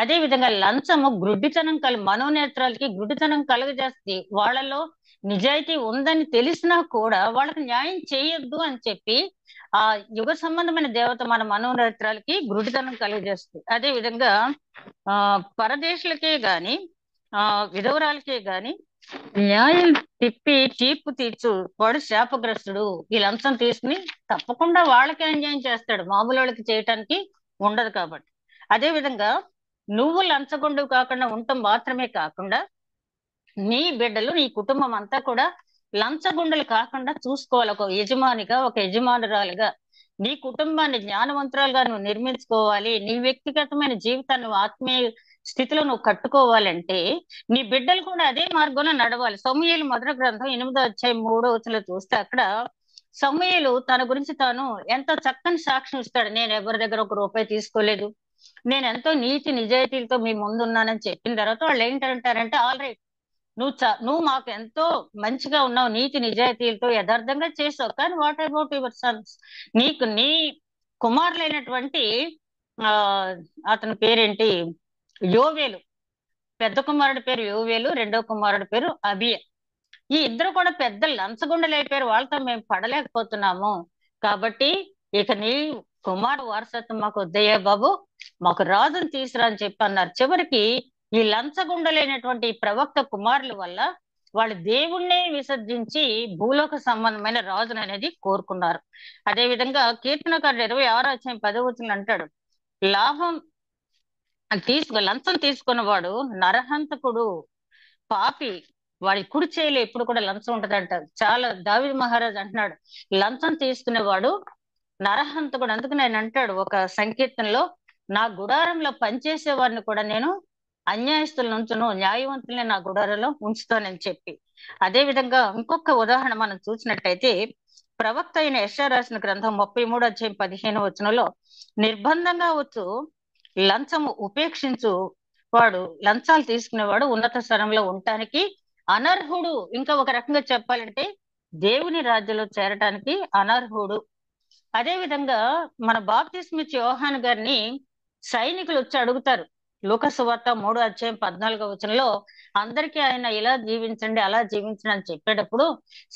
అదే విధంగా లంచము గ్రుడ్డితనం మనోనేత్రాలకి గ్రుడ్డితనం కలుగజేస్తుంది. వాళ్ళలో నిజాయితీ ఉందని తెలిసినా కూడా వాళ్ళకి న్యాయం చేయొద్దు అని చెప్పి ఆ యుగ సంబంధమైన దేవత మన మనోనేత్రాలకి గ్రుడ్డితనం కలుగజేస్తుంది. అదే విధంగా పరదేశులకే గాని విధవరాలకే గాని న్యాయం తిప్పి తీర్పు తీర్చు వాడు శాపగ్రస్తుడు. ఈ లంచం తీసుకుని తప్పకుండా వాళ్ళకే అన్యాయం చేస్తాడు, మామూలు వాళ్ళకి చేయటానికి ఉండదు కాబట్టి. అదే విధంగా నువ్వు లంచగొండవు కాకుండా ఉండటం మాత్రమే కాకుండా నీ బిడ్డలు, నీ కుటుంబం అంతా కూడా లంచగొండలు కాకుండా చూసుకోవాలి. ఒక యజమానిగా, ఒక యజమానురాలుగా నీ కుటుంబాన్ని జ్ఞానవంతురాలుగా నువ్వు నిర్మించుకోవాలి. నీ వ్యక్తిగతమైన జీవితాన్ని ఆత్మీయ స్థితిలో నువ్వు కట్టుకోవాలంటే నీ బిడ్డలు కూడా అదే మార్గంలో నడవాలి. సమూయేలు మొదటి గ్రంథం 8వ అధ్యాయం 3వ వచనంలో చూస్తే అక్కడ సమూయేలు తన గురించి తాను ఎంతో చక్కని సాక్ష్యం ఇస్తాడు. నేను ఎవరి దగ్గర ఒక రూపాయి తీసుకోలేదు, నేను ఎంతో నీతి నిజాయితీలతో మీ ముందున్నానని చెప్పిన తర్వాత వాళ్ళు ఏంటంటారంటే, ఆల్ రైట్, నువ్వు మాకు ఎంతో మంచిగా ఉన్నావు, నీతి నిజాయితీలతో యథార్థంగా చేసావు, కానీ వాట్ అబౌట్ యువర్ సన్స్, నీకు నీ కుమారులైనటువంటి ఆ అతని పేరేంటి, యోవేలు, పెద్ద కుమారుడి పేరు యోవేలు, రెండో కుమారుడి పేరు అబియ. ఈ ఇద్దరు కూడా పెద్ద లంచగొండలు అయిపోయారు, వాళ్ళతో మేము పడలేకపోతున్నాము, కాబట్టి ఇక నీ కుమారుడు వారసత్వం మాకు వద్దయ్యా బాబు, మాకు రాజును తీసురా అని చెప్పి అన్నారు. చివరికి ఈ లంచగొండలైనటువంటి ప్రవక్త కుమారుల వల్ల వాళ్ళు దేవుణ్ణే విసర్జించి భూలోక సంబంధమైన రాజును అనేది కోరుకున్నారు. అదే విధంగా కీర్తనకారుడు 26వ అధ్యాయం 10వ వచనం అంటాడు, లాభం లంచం తీసుకున్నవాడు నరహంతకుడు, పాపి, వాడి కుడి చేయలే ఎప్పుడు కూడా లంచం ఉంటదంట. చాలా దావీదు మహారాజు అంటున్నాడు, లంచం తీసుకునేవాడు నరహంతకుడు. అందుకు నేను అంటాడు ఒక సంకీర్తనలో, నా గుడారంలో పనిచేసే వారిని కూడా నేను అన్యాయస్తులను ఉంచును, న్యాయవంతుల్ని నా గుడారంలో ఉంచుతానని చెప్పి. అదే విధంగా ఇంకొక ఉదాహరణ మనం చూసినట్టయితే ప్రవక్త అయిన యెషయా రాసిన గ్రంథం 33 అధ్యాయం 15వ వచనంలో, నిర్బంధంగా వచ్చు లంచము ఉపేక్షించు వాడు, లంచాలు తీసుకునేవాడు ఉన్నత స్థలంలో ఉండటానికి అనర్హుడు. ఇంకా ఒక రకంగా చెప్పాలంటే దేవుని రాజ్యంలో చేరటానికి అనర్హుడు. అదే విధంగా మన బాప్తిస్మిచ్చి యోహాను గారిని సైనికులు వచ్చి అడుగుతారు. లూకా సువార్త 3వ అధ్యాయం 14వ వచనంలో అందరికీ ఆయన ఇలా జీవించండి అలా జీవించండి అని చెప్పేటప్పుడు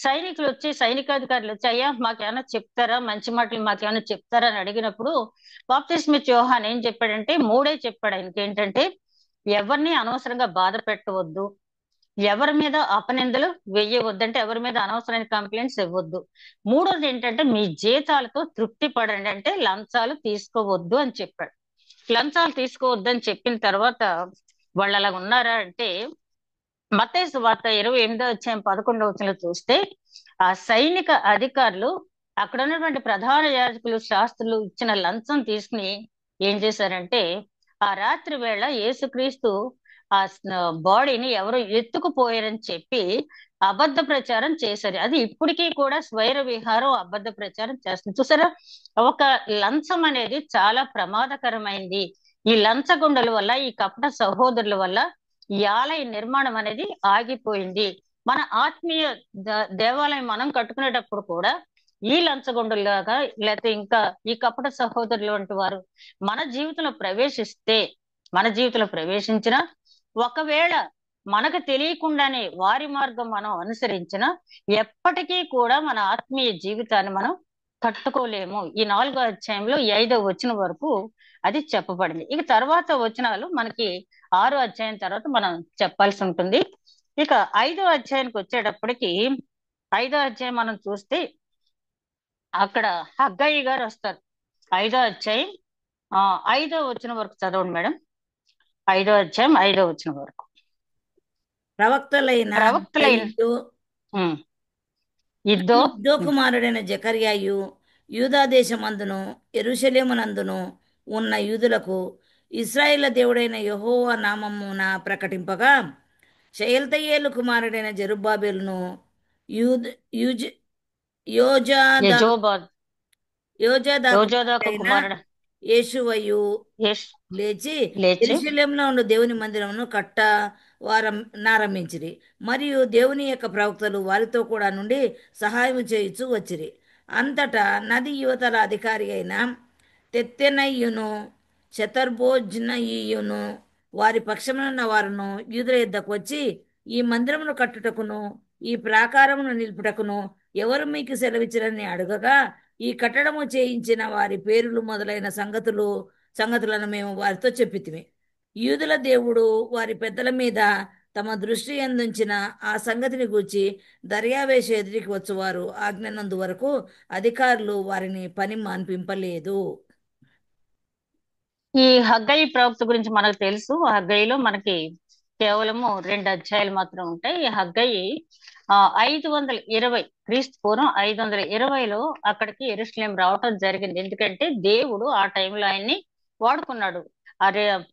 సైనికులు వచ్చి, సైనికాధికారులు వచ్చి, అయ్యా మాకేమైనా చెప్తారా, మంచి మాటలు మాకేమైనా చెప్తారా అని అడిగినప్పుడు బాప్తిస్మిచ్చి యోహాను ఏం చెప్పాడంటే 3 చెప్పాడు. ఆయనకి ఏంటంటే, ఎవరిని అనవసరంగా బాధ పెట్టవద్దు, ఎవరి మీద అపనిందలు వెయ్యవద్దు, అంటే ఎవరి మీద అనవసరమైన కంప్లైంట్స్ ఇవ్వద్దు, మూడోది ఏంటంటే మీ జీతాలతో తృప్తి పడండి, అంటే లంచాలు తీసుకోవద్దు అని చెప్పాడు. లంచాలు తీసుకోవద్దు అని చెప్పిన తర్వాత వాళ్ళు అలా ఉన్నారా అంటే మత్తయి సువార్త 28 అధ్యాయం 11 చూస్తే ఆ సైనిక అధికారులు అక్కడ ఉన్నటువంటి ప్రధాన యాజకులు శాస్త్రులు ఇచ్చిన లంచం తీసుకుని ఏం చేశారంటే ఆ రాత్రి వేళ యేసుక్రీస్తు ఆ బాడీని ఎవరో ఎత్తుకుపోయారని చెప్పి అబద్ధ ప్రచారం చేశారు. అది ఇప్పటికీ కూడా స్వైర విహారం అబద్ధ ప్రచారం చేస్తుంది. చూసారా, ఒక లంచం అనేది చాలా ప్రమాదకరమైంది. ఈ లంచగొండల వల్ల, ఈ కపట సహోదరుల వల్ల ఈ ఆలయ నిర్మాణం అనేది ఆగిపోయింది. మన ఆత్మీయ దేవాలయం మనం కట్టుకునేటప్పుడు కూడా ఈ లంచగొండలాగా లేకపోతే ఇంకా ఈ కపట సహోదరులు వంటి వారు మన జీవితంలో ప్రవేశించిన ఒకవేళ మనకు తెలియకుండానే వారి మార్గం మనం అనుసరించిన ఎప్పటికీ కూడా మన ఆత్మీయ జీవితాన్ని మనం కట్టుకోలేము. ఈ 4వ అధ్యాయంలో 5వ వచనం వరకు అది చెప్పబడింది. ఇక తర్వాత వచనాలు మనకి 6వ అధ్యాయం తర్వాత మనం చెప్పాల్సి ఉంటుంది. ఇక 5వ అధ్యాయానికి వచ్చేటప్పటికి 5వ అధ్యాయం మనం చూస్తే అక్కడ హగ్గయి గారు వస్తారు. 5వ అధ్యాయం 5వ వచనం వరకు చదవండి మేడం. 5వ అధ్యాయం 5వ వచనం వరకు. ప్రవక్తలైన ఇద్దో కుమారుడైన జకర్యాయు యూదా దేశమందును యెరూషలేమునందును ఉన్న యూదులకు ఇశ్రాయేళ్ల దేవుడైన యెహోవా నామమున ప్రకటింపగా, షయల్తయేలు కుమారుడైన జెరుబ్బాబెలును యోజాదాకు యేషువయు లేచి యెరూషలేములో ఉన్న దేవుని మందిరమును నారంభించిరి. మరియు దేవుని యొక్క ప్రవక్తలు వారితో కూడా నుండి సహాయం చేయుచు వచ్చిరి. అంతటా నది యువతల అధికారి అయిన తెత్తెనయ్యును శతర్బోజ్నయియును వారి పక్షమునున్న వారును యూదుల యుద్ధకు వచ్చి, ఈ మందిరమును కట్టుటకును ఈ ప్రాకారమును నిలుపుటకును ఎవరు మీకు సెలవిచ్చిరని అడగగా, ఈ కట్టడము చేయించిన వారి పేర్లు మొదలైన సంగతులను మేము వారితో చెప్పితిమి. యూదుల దేవుడు వారి పెద్దల మీద తమ దృష్టి అందించిన ఆ సంగతిని గూర్చి దర్యావేషు ఎదురికి వచ్చువారు ఆజ్ఞనందు వరకు అధికారులు వారిని పని మాన్పింపలేదు. ఈ హగ్గయి ప్రవక్త గురించి మనకు తెలుసు. హగ్గయిలో మనకి కేవలము 2 అధ్యాయాలు మాత్రం ఉంటాయి. ఈ హగ్గయి 520 క్రీస్తు పూర్వం 520లో అక్కడికి యెరూషలేం రావటం జరిగింది. ఎందుకంటే దేవుడు ఆ టైంలో ఆయన్ని వాడుకున్నాడు.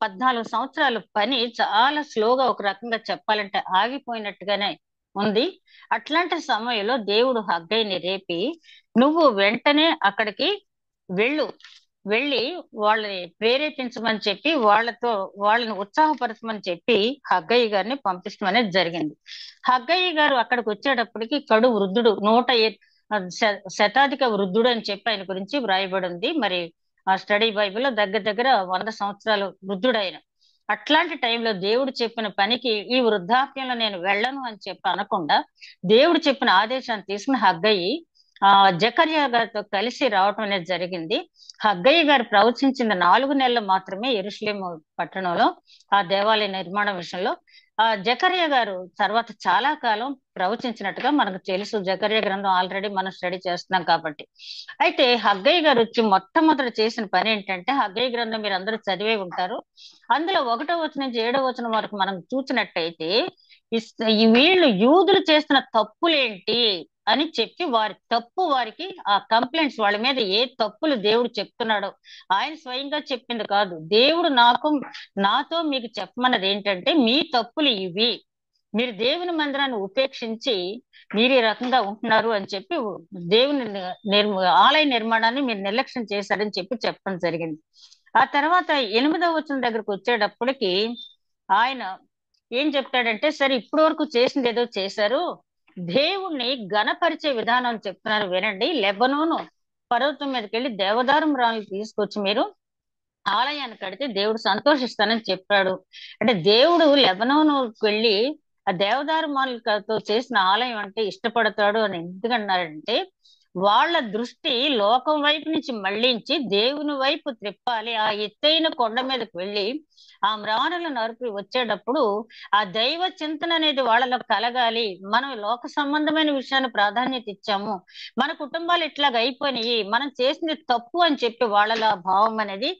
14 సంవత్సరాల పని చాలా స్లోగా, ఒక రకంగా చెప్పాలంటే ఆగిపోయినట్టుగానే ఉంది. అట్లాంటి సమయంలో దేవుడు హగ్గయిని రేపి, నువ్వు వెంటనే అక్కడికి వెళ్ళి వాళ్ళని ప్రేరేపించమని చెప్పి వాళ్ళని ఉత్సాహపరచమని చెప్పి హగ్గయి గారిని పంపించడం అనేది జరిగింది. హగ్గయి గారు అక్కడికి వచ్చేటప్పటికి కడు వృద్ధుడు, 100 శతాధిక వృద్ధుడు అని చెప్పి ఆయన గురించి వ్రాయబడి ఉంది. మరి ఆ స్టడీ బైబిల్లో దగ్గర 100 సంవత్సరాలు వృద్ధుడైన. అట్లాంటి టైంలో దేవుడు చెప్పిన పనికి ఈ వృద్ధాప్యంలో నేను వెళ్ళను అని చెప్పి అనకుండా దేవుడు చెప్పిన ఆదేశాన్ని తీసుకుని హగ్గయి జకర్యా గారితో కలిసి రావటం అనేది జరిగింది. హగ్గయి గారు ప్రవచించిన 4 నెలలు మాత్రమే యెరూషలేము పట్టణంలో ఆ దేవాలయ నిర్మాణం విషయంలో. జకర్యా గారు తర్వాత చాలా కాలం ప్రవచించినట్టుగా మనకు తెలుసు. జకర్యా గ్రంథం ఆల్రెడీ మనం స్టడీ చేస్తున్నాం కాబట్టి. అయితే హగ్గయి గారు వచ్చి మొట్టమొదటి చేసిన పని ఏంటంటే, హగ్గయి గ్రంథం మీరు అందరూ చదివే ఉంటారు. అందులో 1వ వచనం నుంచి 7వ వచనం వరకు మనం చూసినట్టయితే వీళ్ళు యూదులు చేస్తున్న తప్పులేంటి అని చెప్పి వారికి ఆ కంప్లైంట్స్, వాళ్ళ మీద ఏ తప్పులు దేవుడు చెప్తున్నాడో ఆయన స్వయంగా చెప్పింది కాదు. దేవుడు నాతో మీకు చెప్పమన్నది ఏంటంటే, మీ తప్పులు ఇవి, మీరు దేవుని మందిరాన్ని ఉపేక్షించి మీరు ఈ రకంగా ఉంటున్నారు అని చెప్పి దేవుని ఆలయ నిర్మాణాన్ని మీరు నిర్లక్ష్యం చేశారని చెప్పి చెప్పడం జరిగింది. ఆ తర్వాత 8వ వచనం దగ్గరకు వచ్చేటప్పటికి ఆయన ఏం చెప్తాడంటే, సరే ఇప్పటి వరకు చేసింది ఏదో చేశారు, దేవుణ్ణి ఘనపరిచే విధానం చెప్తున్నారు వినండి. లెబనోను పర్వతం మీదకి వెళ్ళి దేవదారం రాళ్ళని తీసుకొచ్చి మీరు ఆలయాన్ని కడితే దేవుడు సంతోషిస్తానని చెప్పాడు. అంటే దేవుడు లెబనోనుకి వెళ్ళి ఆ దేవదారుమాలతో చేసిన ఆలయం అంటే ఇష్టపడతాడు అని ఎందుకన్నారంటే, వాళ్ళ దృష్టి లోకం వైపు నుంచి మళ్లించి దేవుని వైపు త్రిప్పాలి. ఆ ఎత్తైన కొండ మీదకి వెళ్ళి ఆ మ్రానుల నరుకు వచ్చేటప్పుడు ఆ దైవ చింతన అనేది వాళ్ళలో కలగాలి. మనం లోక సంబంధమైన విషయాన్ని ప్రాధాన్యత ఇచ్చాము, మన కుటుంబాలు ఇట్లాగ అయిపోయినాయి, మనం చేసింది తప్పు అని చెప్పి వాళ్ళలో భావం అనేది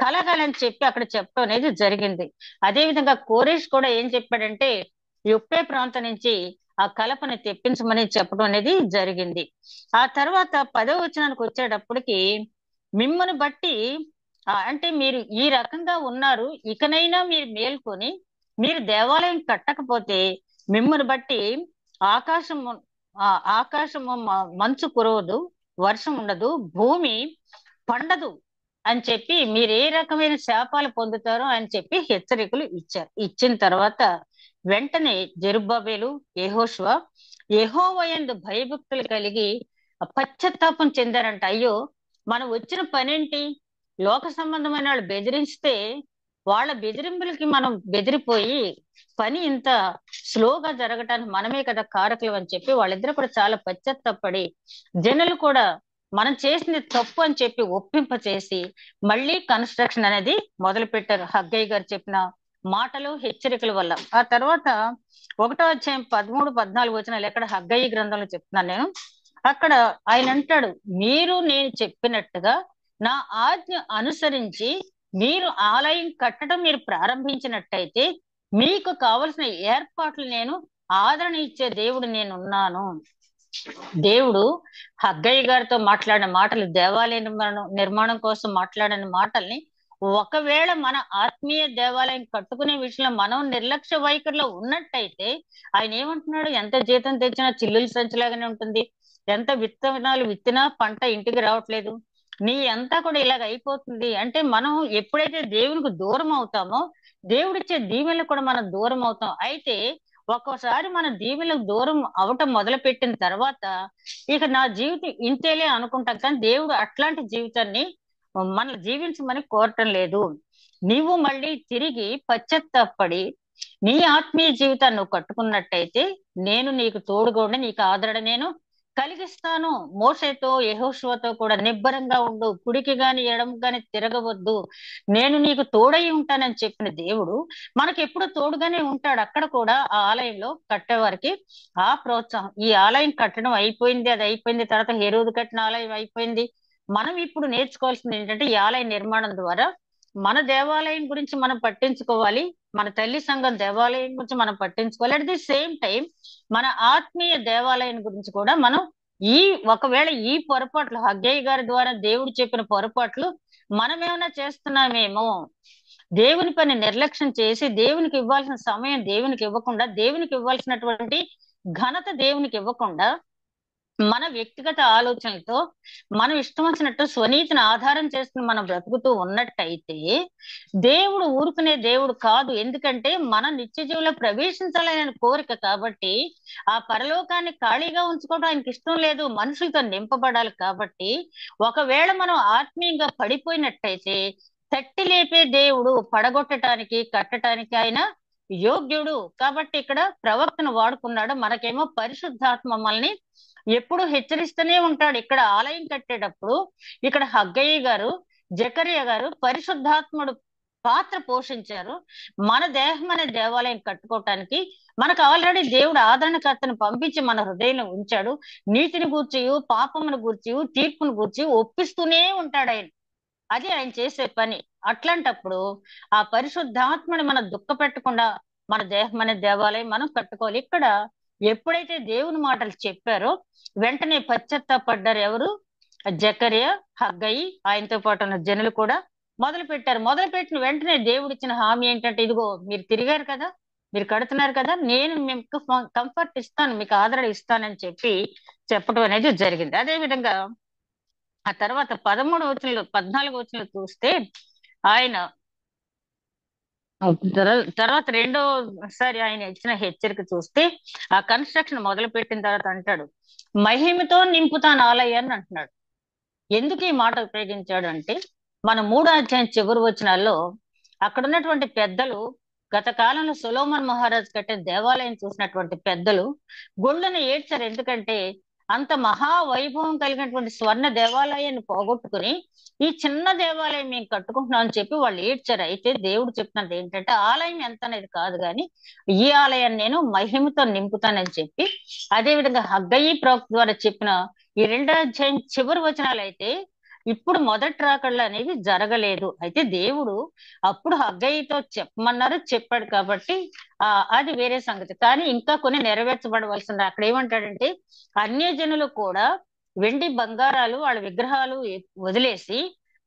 కలగాలని చెప్పి అక్కడ చెప్పడం అనేది జరిగింది. అదే విధంగా కోరేష్ కూడా ఏం చెప్పాడంటే, యొప్పే ప్రాంతం నుంచి ఆ కలపని తెప్పించమని చెప్పడం అనేది జరిగింది. ఆ తర్వాత 10వ వచనానికి వచ్చేటప్పటికి మిమ్మల్ని బట్టి అంటే మీరు ఈ రకంగా ఉన్నారు, ఇకనైనా మీరు మేల్కొని మీరు దేవాలయం కట్టకపోతే మిమ్మల్ని బట్టి ఆకాశము ఆకాశము మంచు కురవదు, వర్షం ఉండదు, భూమి పండదు అని చెప్పి మీరు ఏ రకమైన శాపాలు పొందుతారో అని చెప్పి హెచ్చరికలు ఇచ్చారు. ఇచ్చిన తర్వాత వెంటనే జెరుబ్బాబెలు, యెహోషువ యెహోవాయందు భయభక్తులు కలిగి పశ్చాత్తాపం చెందారంట. అయ్యో, మనం వచ్చిన పనేంటి? లోక సంబంధమైన వాళ్ళు బెదిరిస్తే వాళ్ళ బెదిరింపులకి మనం బెదిరిపోయి పని ఇంత స్లోగా జరగటానికి మనమే కదా కారకులు అని చెప్పి వాళ్ళిద్దరు కూడా చాలా పశ్చాత్తాపడి జనులు కూడా మనం చేసింది తప్పు అని చెప్పి ఒప్పింప చేసి మళ్ళీ కన్స్ట్రక్షన్ అనేది మొదలు పెట్టారు, హగ్గయ్య గారు చెప్పిన మాటలు హెచ్చరికల వల్ల. ఆ తర్వాత 1వ అధ్యాయం 13, 14 వచనాలు ఎక్కడ హగ్గయ్య గ్రంథంలో చెప్తున్నాను నేను. అక్కడ ఆయన అంటాడు, మీరు నేను చెప్పినట్టుగా నా ఆజ్ఞ అనుసరించి మీరు ఆలయం కట్టడం మీరు ప్రారంభించినట్టయితే మీకు కావలసిన ఏర్పాట్లు నేను ఆదరణ ఇచ్చే దేవుడు నేనున్నాను. దేవుడు హగ్గయ్య గారితో మాట్లాడిన మాటలు, దేవాలయ నిర్మాణం కోసం మాట్లాడిన మాటల్ని ఒకవేళ మన ఆత్మీయ దేవాలయం కట్టుకునే విషయంలో మనం నిర్లక్ష్య వైఖరిలో ఉన్నట్టయితే ఆయన ఏమంటున్నాడు? ఎంత జీతం తెచ్చినా చిల్లులు సంచిలాగానే ఉంటుంది, ఎంత విత్తనాలు విత్తినా పంట ఇంటికి రావట్లేదు, నీ అంతా కూడా ఇలాగ అయిపోతుంది అంటే మనం ఎప్పుడైతే దేవునికి దూరం అవుతామో దేవుడిచ్చే దీవెనలు కూడా మనం దూరం అవుతాం. అయితే ఒక్కోసారి మన దీవెనలకు దూరం అవటం మొదలు పెట్టిన తర్వాత ఇక నా జీవితం ఇంతేలే అనుకుంటాం, కానీ దేవుడు అట్లాంటి జీవితాన్ని మన జీవించమని కోరటం లేదు. నీవు మళ్ళీ తిరిగి పశ్చాత్తాపడి నీ ఆత్మీయ జీవితాన్ని నువ్వు కట్టుకున్నట్టయితే నేను నీకు తోడుగా ఉండి నీకు ఆదరణ నేను కలిగిస్తాను. మోషేతో యెహోషువతో కూడా నిబ్బరంగా ఉండు, కుడికి గాని ఎడమ గాని తిరగవద్దు, నేను నీకు తోడై ఉంటానని చెప్పిన దేవుడు మనకి ఎప్పుడు తోడుగానే ఉంటాడు. అక్కడ కూడా ఆ ఆలయంలో కట్టేవారికి ఆ ప్రోత్సాహం, ఈ ఆలయం కట్టడం అయిపోయింది, అది అయిపోయింది, తర్వాత హెరోదు కట్టిన ఆలయం అయిపోయింది. మనం ఇప్పుడు నేర్చుకోవాల్సింది ఏంటంటే ఈ ఆలయ నిర్మాణం ద్వారా మన దేవాలయం గురించి మనం పట్టించుకోవాలి, మన తల్లి సంఘం దేవాలయం గురించి మనం పట్టించుకోవాలి. అట్ ది సేమ్ టైం మన ఆత్మీయ దేవాలయం గురించి కూడా మనం ఒకవేళ ఈ పొరపాట్లు హగ్గయ్య గారి ద్వారా దేవుడు చెప్పిన పొరపాట్లు మనం ఏమైనా చేస్తున్నామేమో, దేవుని పని నిర్లక్ష్యం చేసి దేవునికి ఇవ్వాల్సిన సమయం దేవునికి ఇవ్వకుండా, దేవునికి ఇవ్వాల్సినటువంటి ఘనత దేవునికి ఇవ్వకుండా మన వ్యక్తిగత ఆలోచనలతో మనం ఇష్టం వచ్చినట్టు స్వనీతిని ఆధారం చేసుకుని మనం బ్రతుకుతూ ఉన్నట్టయితే దేవుడు ఊరుకునే దేవుడు కాదు. ఎందుకంటే మన నిత్య జీవులో ప్రవేశించాలనే కోరిక కాబట్టి ఆ పరలోకాన్ని ఖాళీగా ఉంచుకోవడం ఆయనకి ఇష్టం లేదు, మనుషులతో నింపబడాలి. కాబట్టి ఒకవేళ మనం ఆత్మీయంగా పడిపోయినట్టయితే తట్టి లేపే దేవుడు, పడగొట్టడానికి కట్టడానికి ఆయన యోగ్యుడు. కాబట్టి ఇక్కడ ప్రవక్తను వాడుకున్నాడు. మనకేమో పరిశుద్ధాత్మ మమ్మల్ని ఎప్పుడు హెచ్చరిస్తూనే ఉంటాడు. ఇక్కడ ఆలయం కట్టేటప్పుడు ఇక్కడ హగ్గయ్య గారు, జకరియా గారు పరిశుద్ధాత్ముడు పాత్ర పోషించారు. మన దేహం అనే దేవాలయం కట్టుకోవటానికి మనకు ఆల్రెడీ దేవుడు ఆదరణకర్తను పంపించి మన హృదయంలో ఉంచాడు. నీతిని గూర్చియు పాపమును గూర్చియు తీర్పును గూర్చి ఒప్పిస్తూనే ఉంటాడు ఆయన. అది ఆయన చేసే పని. అట్లాంటప్పుడు ఆ పరిశుద్ధాత్మని మనం దుఃఖ పెట్టకుండా మన దేహం అనే దేవాలయం మనం కట్టుకోవాలి. ఇక్కడ ఎప్పుడైతే దేవుని మాటలు చెప్పారో వెంటనే పశ్చాత్తాపడ్డారు. ఎవరు? జకరియా, హగ్గయి, ఆయనతో పాటు ఉన్న జనులు కూడా మొదలు పెట్టారు. మొదలు పెట్టిన వెంటనే దేవుడు ఇచ్చిన హామీ ఏంటంటే, ఇదిగో మీరు తిరిగారు కదా, మీరు కడుతున్నారు కదా, నేను మీకు కంఫర్ట్ ఇస్తాను, మీకు ఆదరణ ఇస్తానని చెప్పడం అనేది జరిగింది. అదే విధంగా ఆ తర్వాత 13వ వచనంలో 14వ వచనంలో చూస్తే ఆయన తర్వాత రెండోసారి ఆయన ఇచ్చిన హెచ్చరిక చూస్తే ఆ కన్స్ట్రక్షన్ మొదలు పెట్టిన తర్వాత అంటాడు, మహిమతో నింపుతాను ఆలయాన్ని అంటున్నాడు. ఎందుకు ఈ మాట ఉపయోగించాడు అంటే, మన 3వ అధ్యాయం చివరి వచనాల్లో అక్కడ ఉన్నటువంటి పెద్దలు, గత కాలంలో సొలొమోన్ మహారాజు కట్టిన దేవాలయం చూసినటువంటి పెద్దలు గుళ్ళను ఏడ్చారు. ఎందుకంటే అంత మహా వైభవం కలిగినటువంటి స్వర్ణ దేవాలయాన్ని పోగొట్టుకుని ఈ చిన్న దేవాలయం మేము కట్టుకుంటున్నాం అని చెప్పి వాళ్ళు ఏడ్చారు. అయితే దేవుడు చెప్పినది ఏంటంటే, ఆలయం ఎంత అనేది కాదు కానీ ఈ ఆలయాన్ని నేను మహిమతో నింపుతానని చెప్పి, అదే విధంగా హగ్గయి ప్రవక్త ద్వారా చెప్పిన ఈ 2వ అధ్యాయం చివరి వచనాలు అయితే ఇప్పుడు మొదటి రాకళ్ళు అనేవి జరగలేదు. అయితే దేవుడు అప్పుడు హగ్గయితో చెప్పమన్నారు, చెప్పాడు కాబట్టి అది వేరే సంగతి. కానీ ఇంకా కొన్ని నెరవేర్చబడవలసింది. అక్కడ ఏమంటాడంటే అన్యజనులు కూడా వెండి బంగారాలు వాళ్ళ విగ్రహాలు వదిలేసి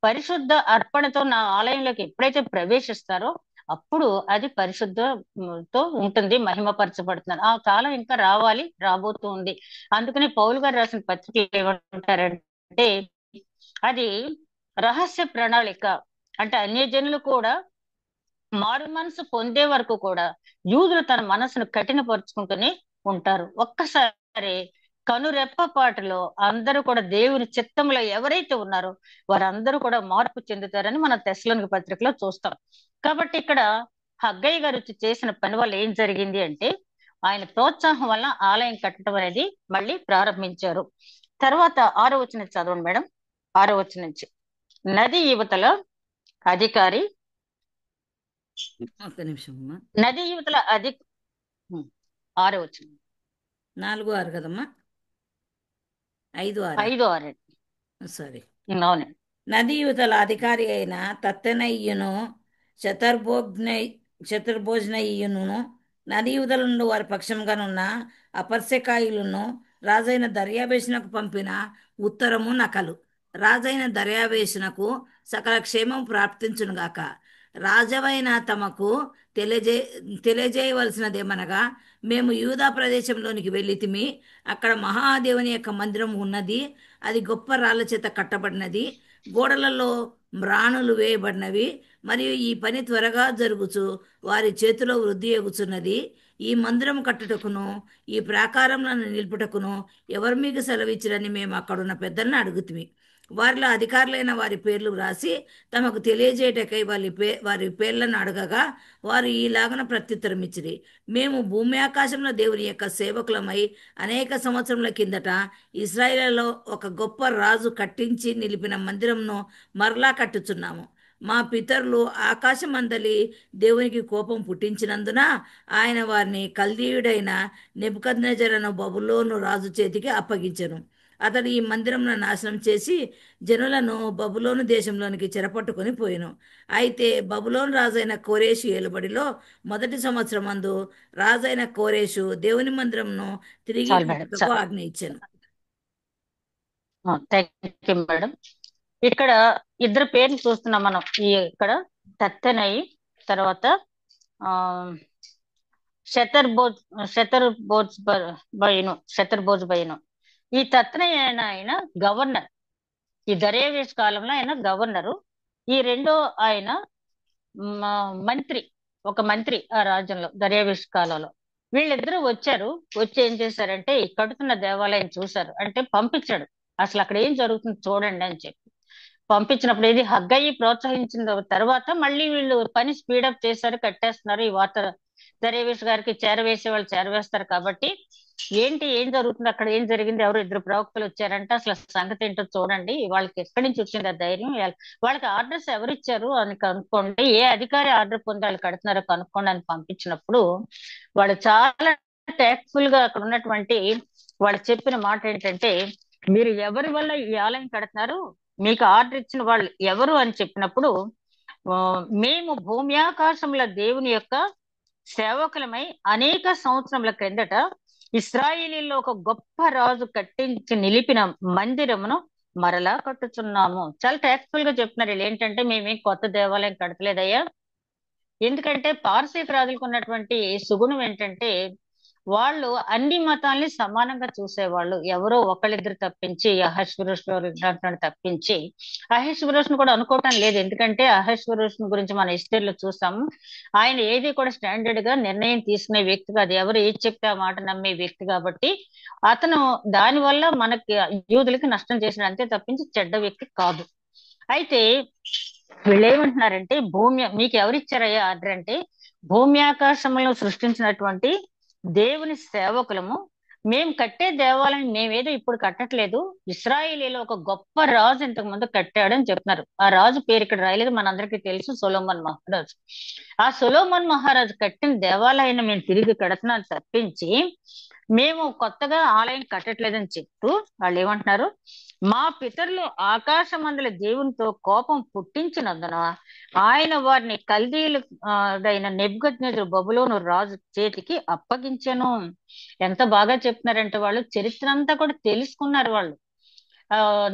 పరిశుద్ధ అర్పణతో నా ఆలయంలోకి ఎప్పుడైతే ప్రవేశిస్తారో అప్పుడు అది పరిశుద్ధతో ఉంటుంది, మహిమపరచబడుతున్నారు. ఆ కాలం ఇంకా రావాలి, రాబోతూ ఉంది. అందుకని పౌలు గారు రాసిన పత్రిక ఏమంటారంటే అది రహస్య ప్రణాళిక. అంటే అన్యజనులు కూడా మారు మనసు పొందే వరకు కూడా యూదులు తన మనసును కఠినపరుచుకుంటూనే ఉంటారు. ఒక్కసారి కనురెప్పపాటులో అందరూ కూడా దేవుని చిత్తంలో ఎవరైతే ఉన్నారో వారందరూ కూడా మార్పు చెందుతారని మన తెస్సలోనిక పత్రికలో చూస్తాం. కాబట్టి ఇక్కడ హగ్గయ్య గారు చేసిన పని వల్ల ఏం జరిగింది అంటే ఆయన ప్రోత్సాహం వల్ల ఆలయం కట్టడం అనేది మళ్ళీ ప్రారంభించారు. తర్వాత 6వ వచనం చదవండి మేడం. 6వ వచనం నుంచి నది యువతల అధికారి ఒక్క నిమిషం అమ్మా. నది యువతల 6వ వచనం 4, 6 కదమ్మా, 5, 6. 5, 6 సారీ. అవునండి. నది యువతల అధికారి అయిన తత్తెనయ్యును చతుర్భోజనయ్యును నది యువతల నుండి వారి పక్షంగానున్న అపర్శకాయులను రాజైన దర్యావేషునకు పంపిన ఉత్తరము నకలు. రాజైన దర్యావేషునకు సకల క్షేమం ప్రాప్తించునుగాక. రాజవైన తమకు తెలియజేయవలసినదేమనగా మేము యూదా ప్రదేశంలోనికి వెళ్ళితిమి. అక్కడ మహాదేవుని యొక్క మందిరం ఉన్నది. అది గొప్ప రాళ్ళ చేత కట్టబడినది. గోడలలో మ్రాణులు వేయబడినవి. మరియు ఈ పని త్వరగా జరుగుచు వారి చేతిలో వృద్ధి ఎగుచున్నది. ఈ మందిరం కట్టుటకును ఈ ప్రాకారములను నిలుపుటకును ఎవరు మీకు సెలవిచ్చిరని మేము అక్కడున్న పెద్దలను అడుగుతిమి. వారిలో అధికారులైన వారి పేర్లు వ్రాసి తమకు తెలియజేయటకై వారి పేర్లను అడగగా వారు ఈలాగన ప్రత్యుత్తరం ఇచ్చిరి. మేము భూమి ఆకాశంలో దేవుని యొక్క సేవకులమై అనేక సంవత్సరముల కిందట ఇశ్రాయేలులో ఒక గొప్ప రాజు కట్టించి నిలిపిన మందిరంను మరలా కట్టుచున్నాము. మా పితరులు ఆకాశమందలి దేవునికి కోపం పుట్టించినందున ఆయన వారిని కల్దీయుడైన నెబుకద్నెజరు బబులోను రాజు చేతికి అప్పగించెను. అతడు ఈ మందిరంను నాశనం చేసి జనులను బబులోను దేశంలోనికి చెరపట్టుకొని పోయెను. అయితే బబులోను రాజైన కోరేషు ఏలుబడిలో మొదటి సంవత్సరం అందు రాజైన కోరేషు దేవుని మందిరంను తిరిగి చాలు మేడం, కట్టుటకు చాలు. ఆజ్ఞ ఇచ్చెను. Thank you madam. ఇక్కడ ఇద్దరు పేర్లు చూస్తున్నాం మనం. ఇక్కడ తత్తెనయి, తర్వాత ఆ శతర్బోజ్ బయను. ఈ తత్తెనయి ఆయన గవర్నర్. ఈ దర్యావేష్ కాలంలో ఆయన గవర్నరు. ఈ రెండో ఆయన మంత్రి, ఒక మంత్రి ఆ రాజ్యంలో దర్యావేష్ కాలంలో. వీళ్ళిద్దరూ వచ్చారు. వచ్చి ఏం చేశారంటే ఈ కడుతున్న దేవాలయం చూశారు. అంటే పంపించాడు, అసలు అక్కడ ఏం జరుగుతుంది చూడండి అని చెప్పి పంపించినప్పుడు ఇది హగ్గయ్యి ప్రోత్సహించిన తర్వాత మళ్ళీ వీళ్ళు పని స్పీడప్ చేశారు, కట్టేస్తున్నారు. ఈ వార్త దర్యావేష్ గారికి చేరవేసే వాళ్ళు చేరవేస్తారు. కాబట్టి ఏం జరుగుతుంది, అక్కడ ఏం జరిగింది, ఎవరు ఇద్దరు ప్రవక్తలు వచ్చారంటే అసలు సంగతి ఏంటో చూడండి, వాళ్ళకి ఎక్కడి నుంచి వచ్చింది ఆ ధైర్యం, వాళ్ళకి ఆర్డర్స్ ఎవరు ఇచ్చారు అని కనుక్కోండి, ఏ అధికారి ఆర్డర్ పొంది వాళ్ళు కడుతున్నారో కనుక్కోండి అని పంపించినప్పుడు వాళ్ళు చాలా టాక్ట్ఫుల్ గా అక్కడ ఉన్నటువంటి వాళ్ళు చెప్పిన మాట ఏంటంటే మీరు ఎవరి వల్ల ఈ ఆలయం కడుతున్నారు, మీకు ఆర్డర్ ఇచ్చిన వాళ్ళు ఎవరు అని చెప్పినప్పుడు మేము భూమి ఆకాశముల దేవుని యొక్క సేవకులమై అనేక సంవత్సరముల క్రిందట ఇశ్రాయేలీలో ఒక గొప్ప రాజు కట్టించి నిలిపిన మందిరమును మరలా కట్టుచున్నాము. చాలా టాక్ట్ఫుల్ గా చెప్తున్నారు. వీళ్ళు ఏంటంటే మేమేం కొత్త దేవాలయం కట్టలేదయ్యా. ఎందుకంటే పారసీక రాజులకు ఉన్నటువంటి సుగుణం ఏంటంటే వాళ్ళు అన్ని మతాల్ని సమానంగా చూసేవాళ్ళు. ఎవరో ఒకళ్ళిద్దరు తప్పించి అహష్వేరోషుని తప్పించి అహష్వేరోషుని కూడా అనుకోవటం లేదు. ఎందుకంటే అహష్వేరోషుని గురించి మన హిస్టరీలో చూసాము. ఆయన ఏది కూడా స్టాండర్డ్ గా నిర్ణయం తీసుకునే వ్యక్తి కాదు. ఎవరు ఏది చెప్తే ఆ మాట నమ్మే వ్యక్తి. కాబట్టి అతను దానివల్ల మనకి యూదులకి నష్టం చేసిన అంతే తప్పించి చెడ్డ వ్యక్తి కాదు. అయితే వీళ్ళు ఏమంటున్నారంటే మీకు ఎవరిచ్చారయ్యా ఆర్డర్ అంటే భూమి ఆకాశంలో సృష్టించినటువంటి దేవుని సేవకులము, మేము కట్టే దేవాలయం మేమేదో ఇప్పుడు కట్టట్లేదు, ఇశ్రాయేలీలో ఒక గొప్ప రాజు ఇంతకు ముందు కట్టాడని చెప్తున్నారు. ఆ రాజు పేరు ఇక్కడ రాయలేదు, మనందరికీ తెలుసు, సొలొమోన్ మహారాజు. ఆ సొలొమోన్ మహారాజు కట్టిన దేవాలయాన్ని మేము తిరిగి కడుతున్నాను తప్పించి మేము కొత్తగా ఆలయం కట్టట్లేదని చెప్తూ వాళ్ళు ఏమంటున్నారు, మా పితరులు ఆకాశమందుల దేవునితో కోపం పుట్టించినందున ఆయన వారిని కల్దీయులు దైన నెబుకద్నెజరు బబులోను రాజు చేతికి అప్పగించెను. ఎంత బాగా చెప్తున్నారంటే వాళ్ళు చరిత్ర అంతా కూడా తెలుసుకున్నారు వాళ్ళు.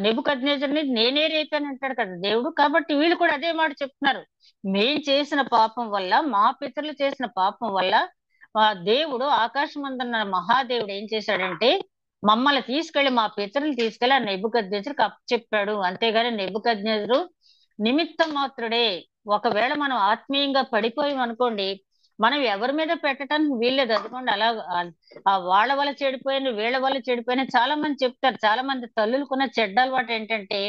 నెబుకద్నెజర్ని నేనే రేపాను అంటాడు కదా దేవుడు. కాబట్టి వీళ్ళు కూడా అదే మాట చెప్తున్నారు, మేం చేసిన పాపం వల్ల, మా పితరులు చేసిన పాపం వల్ల దేవుడు ఆకాశమందున్న మహాదేవుడు ఏం చేశాడంటే మమ్మల్ని తీసుకెళ్లి, మా పితరులు తీసుకెళ్లి ఆ నెబుకద్నెజరుకి అప్పచెప్పాడు. అంతేగాని నెబుకద్నెజరు నిమిత్త మాత్రుడే. ఒకవేళ మనం ఆత్మీయంగా పడిపోయాం అనుకోండి, మనం ఎవరి మీద పెట్టడానికి వీల్లేదు. అదిగోండి అలా వాళ్ళ వల్ల చెడిపోయిన, వీళ్ళ వల్ల చెడిపోయిన చాలా మంది చెప్తారు. చాలా మంది తల్లులకున్న చెడ్డ అలవాటు ఏంటంటే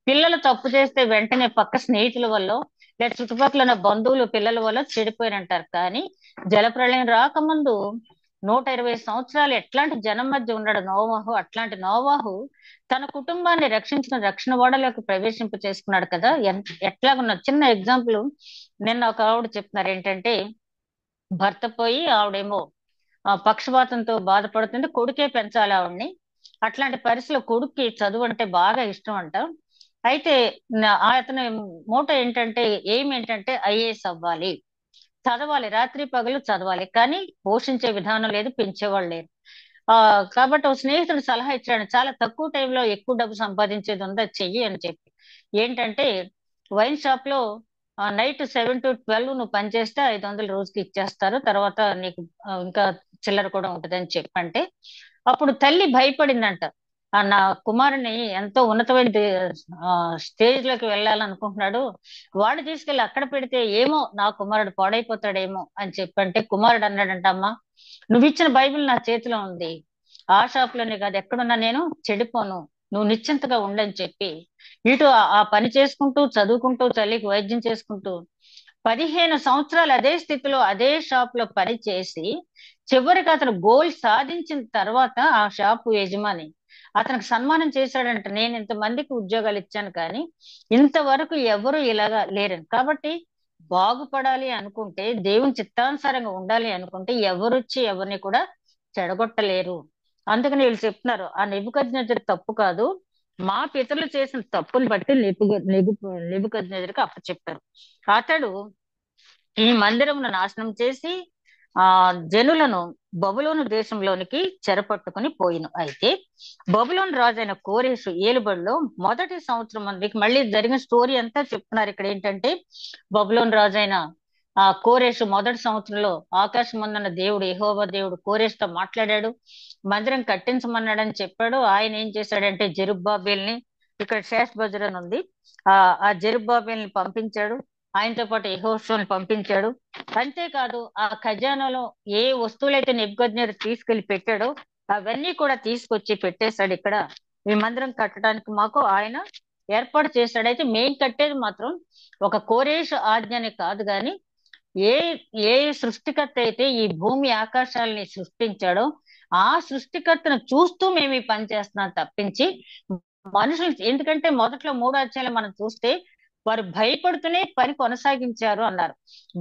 పిల్లలు తప్పు చేస్తే వెంటనే పక్క స్నేహితుల వల్ల లేదా చుట్టుపక్కల ఉన్న బంధువులు పిల్లల వల్ల చెడిపోయినంటారు. కానీ జలప్రళయం రాకముందు 120 సంవత్సరాలు ఎట్లాంటి జనం మధ్య ఉన్నాడు నోవాహు, అట్లాంటి నోవాహు తన కుటుంబాన్ని రక్షించిన రక్షణ ఓడలోకి ప్రవేశింప చేసుకున్నాడు కదా. ఎట్లాగున్న చిన్న ఎగ్జాంపుల్ నిన్న ఒక ఆవిడ చెప్తున్నారు ఏంటంటే, భర్త పోయి ఆవిడేమో పక్షపాతంతో బాధపడుతుంది, కొడుకే పెంచాలి ఆవిడ్ని. అట్లాంటి పరిస్థితిలో కొడుక్కి చదువు అంటే బాగా ఇష్టం అంట. అయితే అతని మోటో ఏంటంటే, ఎయిమ్ ఏంటంటే ఐఏఎస్ అవ్వాలి, చదవాలి, రాత్రి పగలు చదవాలి. కానీ పోషించే విధానం లేదు, పెంచేవాళ్ళు లేరు. కాబట్టి ఒక స్నేహితుడు సలహా ఇచ్చాడు, చాలా తక్కువ టైంలో ఎక్కువ డబ్బు సంపాదించేది ఉందా చెయ్యి అని చెప్పి. ఏంటంటే వైన్ షాప్ లో నైట్ 7 to 12 నువ్వు పనిచేస్తే 500 రోజుకి ఇచ్చేస్తారు, తర్వాత నీకు ఇంకా చిల్లర కూడా ఉంటదని చెప్పంటే అప్పుడు తల్లి భయపడిందంట. నా కుమారుని ఎంతో ఉన్నతమైన స్టేజ్ లోకి వెళ్ళాలనుకుంటున్నాడు, వాడు తీసుకెళ్ళి అక్కడ పెడితే ఏమో నా కుమారుడు పాడైపోతాడేమో అని చెప్పంటే కుమారుడు అన్నాడంట, అమ్మా నువ్వు ఇచ్చిన బైబిల్ నా చేతిలో ఉంది, ఆ షాప్ లోనే కాదు ఎక్కడున్నా నేను చెడిపోను, నువ్వు నిశ్చింతగా ఉండని చెప్పి ఇటు ఆ పని చేసుకుంటూ చదువుకుంటూ తల్లికి వైద్యం చేసుకుంటూ 15 సంవత్సరాలు అదే స్థితిలో అదే షాప్ లో పని చేసి చివరికి అతను గోల్ సాధించిన తర్వాత ఆ షాపు యజమాని అతనికి సన్మానం చేశాడంట. నేను ఇంతమందికి ఉద్యోగాలు ఇచ్చాను కానీ ఇంతవరకు ఎవరు ఇలాగా లేరని. కాబట్టి బాగుపడాలి అనుకుంటే, దేవుని చిత్తానుసారంగా ఉండాలి అనుకుంటే ఎవరొచ్చి ఎవరిని కూడా చెడగొట్టలేరు. అందుకని వీళ్ళు చెప్తున్నారు, ఆ నెబుకద్నెజరు తప్పు కాదు, మా పితరులు చేసిన తప్పుని బట్టి నెబుకద్నెజరుకి అప్పచెప్పారు. అతడు ఈ మందిరమును నాశనం చేసి జనులను బబులోను దేశంలోనికి చెరపట్టుకుని పోయిను. అయితే బబులోను రాజైన కోరేషు ఏలుబడిలో మొదటి సంవత్సరం మీకు మళ్ళీ జరిగిన స్టోరీ అంతా చెప్తున్నారు. ఇక్కడ ఏంటంటే బబులోను రాజైన కోరేషు మొదటి సంవత్సరంలో ఆకాశమందున్న దేవుడు యెహోవా దేవుడు కోరేషుతో మాట్లాడాడు, మందిరం కట్టించమన్నాడని చెప్పాడు. ఆయన ఏం చేశాడంటే జెరుబ్బాబేల్ని, ఇక్కడ శేష్ బజర్ అని ఉంది, ఆ జెరుబ్బాబేల్ని పంపించాడు, ఆయనతో పాటు యెహోషువని పంపించాడు. అంతేకాదు ఆ ఖజానాలో ఏ వస్తువులైతే నెబుకద్నెజరు తీసుకెళ్లి పెట్టాడో అవన్నీ కూడా తీసుకొచ్చి పెట్టేశాడు. ఇక్కడ ఈ మందిరం కట్టడానికి మాకు ఆయన ఏర్పాటు చేశాడు. అయితే మేం కట్టేది మాత్రం ఒక కోరేషు ఆజ్ఞని కాదు, గాని ఏ ఏ సృష్టికర్త అయితే ఈ భూమి ఆకాశాలని సృష్టించాడో ఆ సృష్టికర్తను చూస్తూ మేము ఈ పని చేస్తున్నాం తప్పించి మనుషులు. ఎందుకంటే మొదట్లో 3 అధ్యాయాలు మనం చూస్తే వారు భయపడుతూనే పని కొనసాగించారు అన్నారు.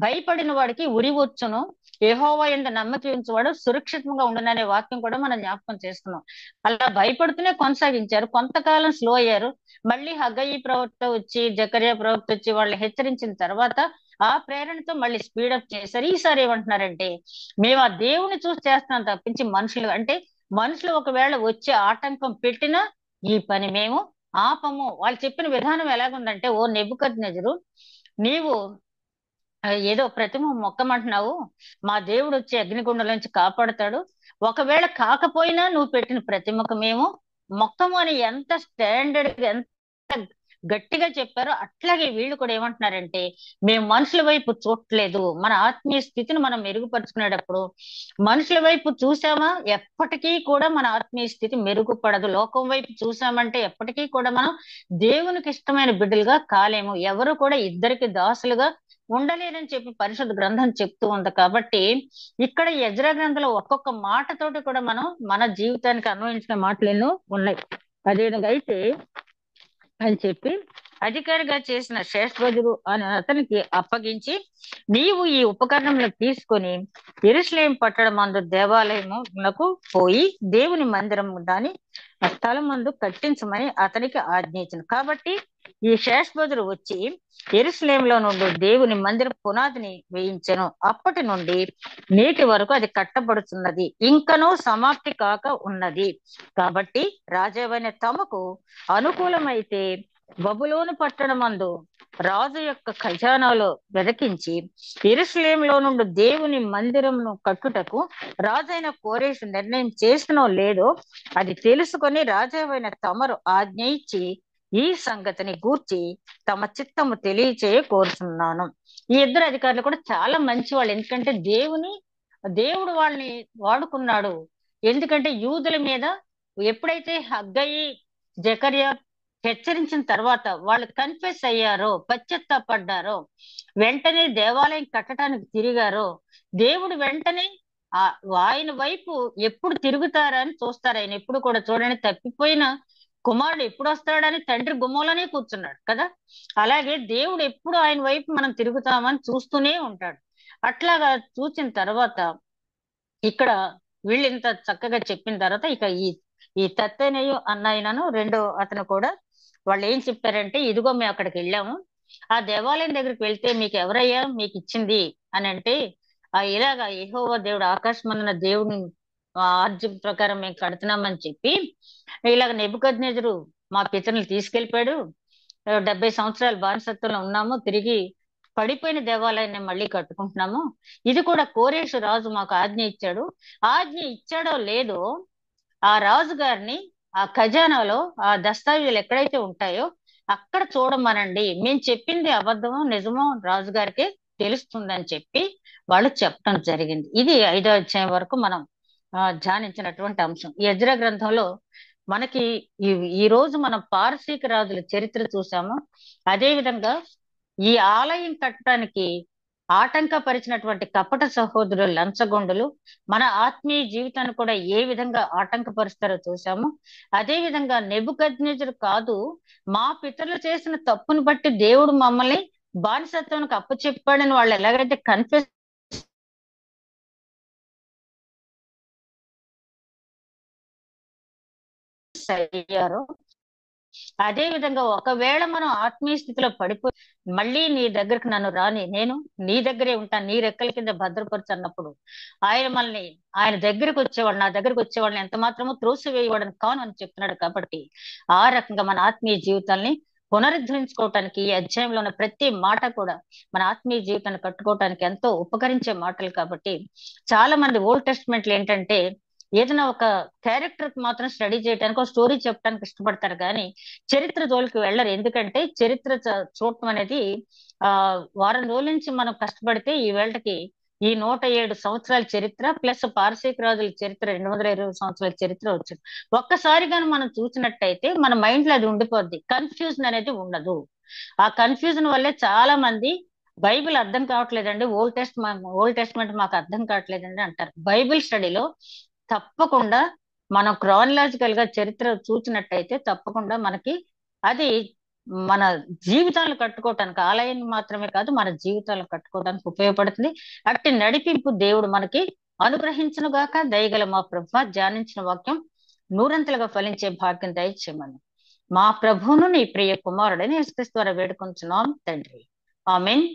భయపడిన వాడికి ఉరి వచ్చును, యెహోవా యందు నమ్మకం ఉంచువాడు సురక్షితంగా ఉండననే వాక్యం కూడా మనం జ్ఞాపకం చేస్తున్నాం. అలా భయపడుతూనే కొనసాగించారు. కొంతకాలం స్లో అయ్యారు. మళ్ళీ హగ్గయి ప్రవక్త వచ్చి, జకర్యా ప్రవక్త వచ్చి వాళ్ళని హెచ్చరించిన తర్వాత ఆ ప్రేరణతో మళ్ళీ స్పీడప్ చేశారు. ఈసారి ఏమంటున్నారంటే మేము ఆ దేవుని చూసి చేస్తున్నాం తప్పించి మనుషులు, అంటే మనుషులు ఒకవేళ వచ్చే ఆటంకం పెట్టినా ఈ పని మేము ఆపము. వాళ్ళు చెప్పిన విధానం ఎలాగుందంటే, ఓ నెబుకద్నెజరు నీవు ఏదో ప్రతిమ మొక్కమంటున్నావు, మా దేవుడు వచ్చి అగ్నిగుండం నుంచి కాపాడుతాడు, ఒకవేళ కాకపోయినా నువ్వు పెట్టిన ప్రతిమకు మేము మొక్కము అని ఎంత స్టాండర్డ్ ఎంత గట్టిగా చెప్పారో అట్లాగే వీళ్ళు కూడా ఏమంటున్నారంటే మేము మనుషుల వైపు చూడట్లేదు, మన ఆత్మీయ స్థితిని మనం మెరుగుపరుచుకునేటప్పుడు మనుషుల వైపు చూసామా ఎప్పటికీ కూడా మన ఆత్మీయ స్థితి మెరుగుపడదు. లోకం వైపు చూసామంటే ఎప్పటికీ కూడా మనం దేవునికి ఇష్టమైన బిడ్డలుగా కాలేము. ఎవరు కూడా ఇద్దరికి దాసులుగా ఉండలేరని చెప్పి పరిశుద్ధ గ్రంథం చెప్తూ ఉంది. కాబట్టి ఇక్కడ యెజ్రా గ్రంథంలో ఒక్కొక్క మాటతోటి కూడా మనం మన జీవితానికి అన్వయించిన మాటలు ఎన్నో ఉన్నాయి. అదేవిధంగా అయితే అని చెప్పి అధికారిగా చేసిన శేషధ్వజుడు అని అతనికి అప్పగించి, నీవు ఈ ఉపకరణములను తీసుకొని యెరూషలేము పట్టణమందు దేవాలయమునకు పోయి దేవుని మందిరం దాని ఆ స్థలం మందు కట్టించమని అతనికి ఆజ్ఞయించను. కాబట్టి ఈ శేషధ్వజుడు వచ్చి యెరూషలేములో నుండి దేవుని మందిర పునాదిని వేయించెను. అప్పటి నుండి నేటి వరకు అది కట్టబడుతున్నది, ఇంకనూ సమాప్తి కాక ఉన్నది. కాబట్టి రాజావైన తమకు అనుకూలమైతే బబులోను పట్టణమందు రాజు యొక్క ఖజానాలో వెదకించి యెరూషలేములో నుండి దేవుని మందిరమును కట్టుటకు రాజైన కోరేషు నిర్ణయం చేసినో లేదో అది తెలుసుకొని రాజావైన తమరు ఆజ్ఞ ఇచ్చి ఈ సంగతిని గూర్చి తమ చిత్తము తెలియచేయ కోరుతున్నాను. ఈ ఇద్దరు అధికారులు కూడా చాలా మంచి వాళ్ళు. ఎందుకంటే దేవుడు వాళ్ళని వాడుకున్నాడు. ఎందుకంటే యూదుల మీద ఎప్పుడైతే హగ్గయి జకర్యా హెచ్చరించిన తర్వాత వాళ్ళు కన్ఫెస్ అయ్యారో, పశ్చాత్తాపడ్డారో, వెంటనే దేవాలయం కట్టడానికి తిరిగారో, దేవుడు వెంటనే ఆయన వైపు ఎప్పుడు తిరుగుతారని చూస్తారు. ఆయన ఎప్పుడు కూడా చూడని తప్పిపోయిన కుమారుడు ఎప్పుడు వస్తాడని తండ్రి గుమ్మంలోనే కూర్చున్నాడు కదా. అలాగే దేవుడు ఎప్పుడు ఆయన వైపు మనం తిరుగుతామని చూస్తూనే ఉంటాడు. అట్లాగా చూసిన తర్వాత ఇక్కడ వీళ్ళు ఇంత చక్కగా చెప్పిన తర్వాత ఇక ఈ తత్తెనయు అన్నాయనను రెండో అతను కూడా వాళ్ళు ఏం చెప్పారంటే, ఇదిగో మేము అక్కడికి వెళ్ళాము, ఆ దేవాలయం దగ్గరికి వెళ్తే మీకు ఎవరయ్యా మీకు ఇచ్చింది అని అంటే, ఇలాగా యెహోవా దేవుడు ఆకాశమందున దేవుని ఆర్జ్యం ప్రకారం మేము కడుతున్నామని చెప్పి, ఇలాగ నెబుకద్నెజరు మా పితరులు తీసుకెళ్ళిపోయాడు, 70 సంవత్సరాలు బానిసత్వంలో ఉన్నాము, తిరిగి పడిపోయిన దేవాలయాన్ని మళ్ళీ కట్టుకుంటున్నాము, ఇది కూడా కోరేషు రాజు మాకు ఆజ్ఞ ఇచ్చాడు. ఆజ్ఞ ఇచ్చాడో లేదో ఆ రాజు గారిని ఆ ఖజానాలో ఆ దస్తావేజులు ఎక్కడైతే ఉంటాయో అక్కడ చూడమనండి, మేము చెప్పింది అబద్ధమో నిజమో రాజుగారికి తెలుస్తుందని చెప్పి వాళ్ళు చెప్పడం జరిగింది. ఇది 5వ అధ్యాయం వరకు మనం ధ్యానించినటువంటి అంశం. ఈ యెజ్రా గ్రంథంలో మనకి ఈ రోజు మనం పారసీక రాజుల చరిత్ర చూసాము. అదే విధంగా ఈ ఆలయం కట్టడానికి ఆటంకపరిచినటువంటి కపట సహోదరులు లంచగొండులు మన ఆత్మీయ జీవితాన్ని కూడా ఏ విధంగా ఆటంకపరుస్తారో చూసాము. అదే విధంగా నెబుకద్నెజరు కాదు, మా పితరులు చేసిన తప్పును బట్టి దేవుడు మమ్మల్ని బానిసత్వానికి అప్పచెప్పాడని వాళ్ళు ఎలాగైతే కన్ఫ్యూజ్ అయ్యారో, అదే విధంగా ఒకవేళ మనం ఆత్మీయ స్థితిలో పడిపోయి మళ్ళీ నీ దగ్గరకు నన్ను రాని, నేను నీ దగ్గరే ఉంటాను, నీ రెక్కల కింద భద్రపరచన్నప్పుడు ఆయన దగ్గరకు వచ్చేవాడు, నా దగ్గరకు వచ్చేవాడిని ఎంత మాత్రమో త్రోసివేయవాడని కాను అని చెప్తున్నాడు. కాబట్టి ఆ రకంగా మన ఆత్మీయ జీవితాల్ని పునరుద్ధరించుకోవటానికి ఈ అధ్యాయంలో ఉన్న ప్రతి మాట కూడా మన ఆత్మీయ జీవితాన్ని కట్టుకోవటానికి ఎంతో ఉపకరించే మాటలు. కాబట్టి చాలా మంది ఓల్డ్ టెస్ట్మెంట్లు ఏంటంటే ఏదైనా ఒక క్యారెక్టర్ మాత్రం స్టడీ చేయడానికి, ఒక స్టోరీ చెప్పడానికి ఇష్టపడతారు కానీ చరిత్ర జోలికి వెళ్ళరు. ఎందుకంటే చరిత్ర చూడటం అనేది వారం రోజుల నుంచి మనం కష్టపడితే ఈ వేళకి ఈ 107 సంవత్సరాల చరిత్ర ప్లస్ పారసీక రాజుల చరిత్ర 220 సంవత్సరాల చరిత్ర వచ్చింది. ఒక్కసారి కానీ మనం చూసినట్టయితే మన మైండ్ లో అది ఉండిపోద్ది, కన్ఫ్యూజన్ అనేది ఉండదు. ఆ కన్ఫ్యూజన్ వల్లే చాలా మంది బైబిల్ అర్థం కావట్లేదండి, ఓల్డ్ టెస్ట్మెంట్ మాకు అర్థం కావట్లేదండి అంటారు. బైబిల్ స్టడీలో తప్పకుండా మనం క్రానలాజికల్ గా చరిత్ర చూసినట్టయితే తప్పకుండా మనకి అది మన జీవితాలను కట్టుకోవటానికి, ఆలయాన్ని మాత్రమే కాదు మన జీవితాలను కట్టుకోవడానికి ఉపయోగపడుతుంది. అట్టి నడిపింపు దేవుడు మనకి అనుగ్రహించును గాక. దయగల మా ప్రభువా, ధ్యానించిన వాక్యం నూరంతలుగా ఫలించే భాగ్యం దయచేయమని మా ప్రభువును నీ ప్రియ కుమారుడని యేసుక్రీస్తు ద్వారా వేడుకొంచున్నాం తండ్రి. ఆమేన్.